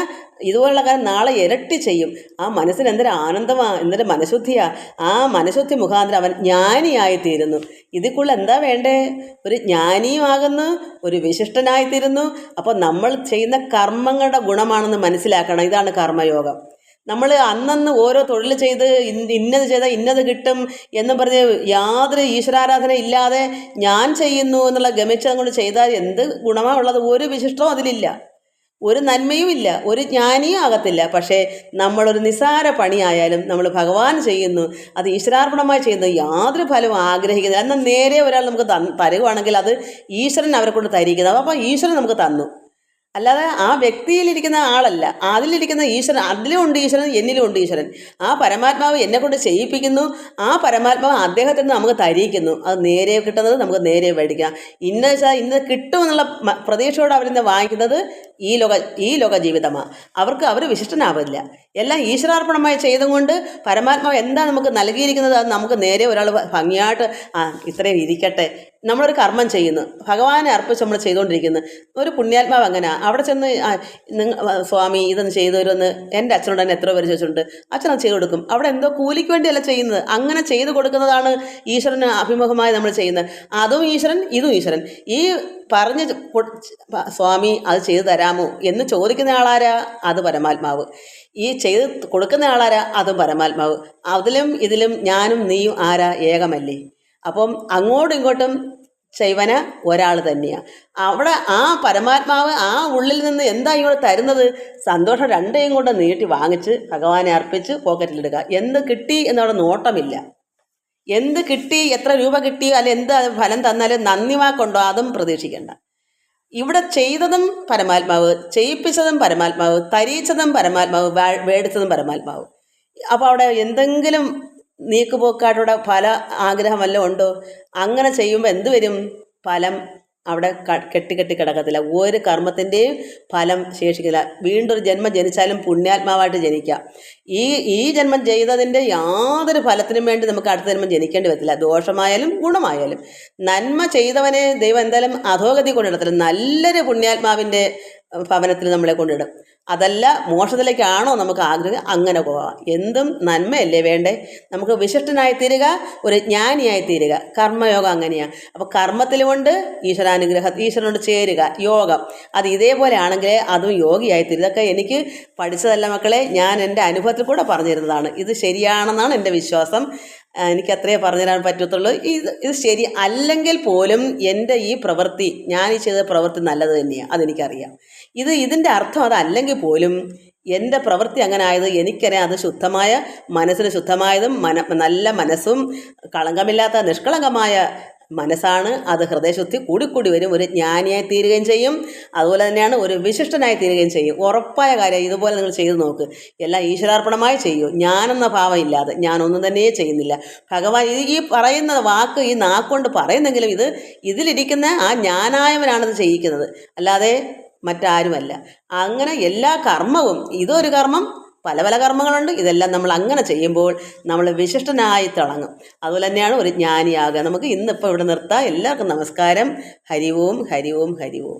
ഇതുപോലുള്ള കാര്യം നാളെ ഇരട്ടി ചെയ്യും. ആ മനസ്സിന് എന്തൊരു ആനന്ദമാണ്, എന്തൊരു മനഃശുദ്ധിയാണ്. ആ മനഃശുദ്ധി മുഖാന്തരം അവൻ ജ്ഞാനിയായിത്തീരുന്നു. ഇതിക്കുള്ള എന്താ വേണ്ടേ? ഒരു ജ്ഞാനിയുമാകുന്നു, ഒരു വിശിഷ്ടനായിത്തീരുന്നു. അപ്പോൾ നമ്മൾ ചെയ്യുന്ന കർമ്മങ്ങളുടെ ഗുണമാണെന്ന് മനസ്സിലാക്കണം. ഇതാണ് കർമ്മയോഗം. നമ്മൾ അന്നന്ന് ഓരോ തൊഴിൽ ചെയ്ത് ഇന്നത് ചെയ്താൽ ഇന്നത് കിട്ടും എന്ന് പറഞ്ഞ് യാതൊരു ഈശ്വരാരാധന ഇല്ലാതെ ഞാൻ ചെയ്യുന്നു എന്നുള്ള ഗമിച്ചതും കൊണ്ട് ചെയ്താൽ എന്ത് ഗുണമാണ് ഉള്ളത്? ഒരു വിശിഷ്ടവും അതിലില്ല, ഒരു നന്മയും ഇല്ല, ഒരു ജ്ഞാനിയും ആകത്തില്ല. പക്ഷേ നമ്മളൊരു നിസ്സാര പണിയായാലും നമ്മൾ ഭഗവാൻ ചെയ്യുന്നു, അത് ഈശ്വരാർപ്പണമായി ചെയ്യുന്നു, യാതൊരു ഫലവും ആഗ്രഹിക്കുന്നില്ല. എന്നാൽ നേരെ ഒരാൾ നമുക്ക് തരുവാണെങ്കിൽ അത് ഈശ്വരൻ അവരെ കൊണ്ട് തരിക്കുന്നത്. അപ്പോൾ ഈശ്വരൻ നമുക്ക് തന്നു, അല്ലാതെ ആ വ്യക്തിയിലിരിക്കുന്ന ആളല്ല, അതിലിരിക്കുന്ന ഈശ്വരൻ. അതിലും ഉണ്ട് ഈശ്വരൻ, എന്നിലും ഉണ്ട് ഈശ്വരൻ. ആ പരമാത്മാവ് എന്നെ കൊണ്ട് ചെയ്യിപ്പിക്കുന്നു, ആ പരമാത്മാവ് അദ്ദേഹത്തിൽ നിന്ന് നമുക്ക് തരിയിക്കുന്നു. അത് നേരെ കിട്ടുന്നത് നമുക്ക് നേരെ മേടിക്കാം. ഇന്നത് വെച്ചാൽ ഇന്നത് കിട്ടുമെന്നുള്ള പ്രതീക്ഷയോടെ അവരിന്ന് വാങ്ങിക്കുന്നത് ഈ ലോക ജീവിതമാണ്. അവർ വിശിഷ്ടനാവില്ല. എല്ലാം ഈശ്വരാർപ്പണമായി ചെയ്തും കൊണ്ട് പരമാത്മാവ് എന്താ നമുക്ക് നൽകിയിരിക്കുന്നത് അത് നമുക്ക് നേരെ ഒരാൾ ഭംഗിയായിട്ട് ഇത്രയും ഇരിക്കട്ടെ. നമ്മളൊരു കർമ്മം ചെയ്യുന്നു, ഭഗവാനെ അർപ്പിച്ച് നമ്മൾ ചെയ്തുകൊണ്ടിരിക്കുന്നു. ഒരു പുണ്യാത്മാവ് അങ്ങനെ അവിടെ ചെന്ന് സ്വാമി ഇതൊന്ന് ചെയ്തു തരുമെന്ന് എൻ്റെ അച്ഛനോട് തന്നെ എത്രയോ പേര് ചോദിച്ചിട്ടുണ്ട്. അച്ഛനത് ചെയ്തു കൊടുക്കും. അവിടെ എന്തോ കൂലിക്ക് വേണ്ടിയല്ല ചെയ്യുന്നത്, അങ്ങനെ ചെയ്തു കൊടുക്കുന്നതാണ് ഈശ്വരന് അഭിമുഖമായി നമ്മൾ ചെയ്യുന്നത്. അതും ഈശ്വരൻ, ഇതും ഈശ്വരൻ. ഈ പറഞ്ഞ് സ്വാമി അത് ചെയ്തു തരാമോ എന്ന് ചോദിക്കുന്ന ആളാരാ? അത് പരമാത്മാവ്. ഈ ചെയ്ത് കൊടുക്കുന്ന ആളാരാ? അതും പരമാത്മാവ്. അതിലും ഇതിലും ഞാനും നീയും ആരാ? ഏകമല്ലേ. അപ്പം അങ്ങോട്ടും ഇങ്ങോട്ടും ചെയ്വന ഒരാൾ തന്നെയാണ്. അവിടെ ആ പരമാത്മാവ് ആ ഉള്ളിൽ നിന്ന് എന്താ ഇങ്ങോട്ട് തരുന്നത്? സന്തോഷം രണ്ടേയും കൊണ്ട് നീട്ടി വാങ്ങിച്ച് ഭഗവാനെ അർപ്പിച്ച് പോക്കറ്റിലിടുക. എന്ത് കിട്ടി എന്നവിടെ നോട്ടമില്ല. എന്ത് കിട്ടി, എത്ര രൂപ കിട്ടി, അല്ലെ എന്ത് ഫലം തന്നാലും നന്ദി വാക്കുണ്ടോ അതും പ്രതീക്ഷിക്കേണ്ട. ഇവിടെ ചെയ്തതും പരമാത്മാവ്, ചെയ്യിപ്പിച്ചതും പരമാത്മാവ്, തരിച്ചതും പരമാത്മാവ്, മേടിച്ചതും പരമാത്മാവ്. അപ്പോൾ അവിടെ എന്തെങ്കിലും നീക്കുപോക്കായിട്ടുള്ള ഫല ആഗ്രഹം വല്ലതും ഉണ്ടോ? അങ്ങനെ ചെയ്യുമ്പോൾ എന്ത് വരും? ഫലം അവിടെ കെട്ടി കിടക്കത്തില്ല. ഒരു കർമ്മത്തിൻ്റെയും ഫലം ശേഷിക്കില്ല. വീണ്ടും ഒരു ജന്മം ജനിച്ചാലും പുണ്യാത്മാവായിട്ട് ജനിക്കാം. ഈ ജന്മം ചെയ്തതിൻ്റെ യാതൊരു ഫലത്തിനും വേണ്ടി നമുക്ക് അടുത്ത ജന്മം ജനിക്കേണ്ടി വരത്തില്ല. ദോഷമായാലും ഗുണമായാലും നന്മ ചെയ്തവനെ ദൈവം എന്തായാലും അധോഗതി കൊണ്ടിടത്തില്ല. നല്ലൊരു പുണ്യാത്മാവിൻ്റെ ഭവനത്തിൽ നമ്മളെ കൊണ്ടിടും. അതല്ല മോക്ഷത്തിലേക്കാണോ നമുക്ക് ആഗ്രഹം, അങ്ങനെ പോവാം. എന്തും നന്മയല്ലേ വേണ്ടേ? നമുക്ക് വിശിഷ്ടനായി തീരുക, ഒരു ജ്ഞാനിയായി തീരുക. കർമ്മയോഗം അങ്ങനെയാണ്. അപ്പോൾ കർമ്മത്തിൽ കൊണ്ട് ഈശ്വരനോട് ചേരുക, യോഗം. അത് ഇതേപോലെ ആണെങ്കിൽ അതും യോഗിയായി തീരും. ഇതൊക്കെ എനിക്ക് പഠിച്ചതല്ല മക്കളെ, ഞാൻ എൻ്റെ അനുഭവത്തിൽ കൂടെ പറഞ്ഞു തരുന്നതാണ്. ഇത് ശരിയാണെന്നാണ് എൻ്റെ വിശ്വാസം. എനിക്ക് അത്രയേ പറഞ്ഞു തരാൻ പറ്റത്തുള്ളൂ. ഇത് ശരി അല്ലെങ്കിൽ പോലും എൻ്റെ ഈ പ്രവൃത്തി, ഞാൻ ഈ ചെയ്ത പ്രവൃത്തി നല്ലത് തന്നെയാണ്, അതെനിക്കറിയാം. ഇതിൻ്റെ അർത്ഥം അതല്ലെങ്കിൽ പോലും എൻ്റെ പ്രവൃത്തി അങ്ങനെ ആയത് എനിക്കറിയാം. അത് ശുദ്ധമായ മനസ്സിന് ശുദ്ധമായതും നല്ല മനസ്സും കളങ്കമില്ലാത്ത നിഷ്കളങ്കമായ മനസ്സാണ്. അത് ഹൃദയശുദ്ധി കൂടിക്കൂടി വരും. ഒരു ജ്ഞാനിയായി തീരുകയും ചെയ്യും. അതുപോലെ തന്നെയാണ് ഒരു വിശിഷ്ടനായി തീരുകയും ചെയ്യും. ഉറപ്പായ കാര്യം. ഇതുപോലെ നിങ്ങൾ ചെയ്തു നോക്ക്. എല്ലാം ഈശ്വരാർപ്പണമായി ചെയ്യൂ. ഞാനെന്ന ഭാവം ഇല്ലാതെ. ഞാനൊന്നും തന്നെ ചെയ്യുന്നില്ല. ഭഗവാൻ ഈ പറയുന്ന വാക്ക് ഈ നാക്കൊണ്ട് പറയുന്നെങ്കിലും ഇതിലിരിക്കുന്ന ആ ജ്ഞാനായവനാണത് ചെയ്യിക്കുന്നത്, അല്ലാതെ മറ്റാരുമല്ല. അങ്ങനെ എല്ലാ കർമ്മവും, ഇതൊരു കർമ്മം, പല പല കർമ്മങ്ങളുണ്ട്. ഇതെല്ലാം നമ്മൾ അങ്ങനെ ചെയ്യുമ്പോൾ നമ്മൾ വിശിഷ്ടനായി തിളങ്ങും. അതുപോലെ തന്നെയാണ് ഒരു ജ്ഞാനിയാകുക. നമുക്ക് ഇന്നിപ്പോൾ ഇവിടെ നിർത്താം. എല്ലാവർക്കും നമസ്കാരം. ഹരി ഓം, ഹരി ഓം, ഹരി ഓം.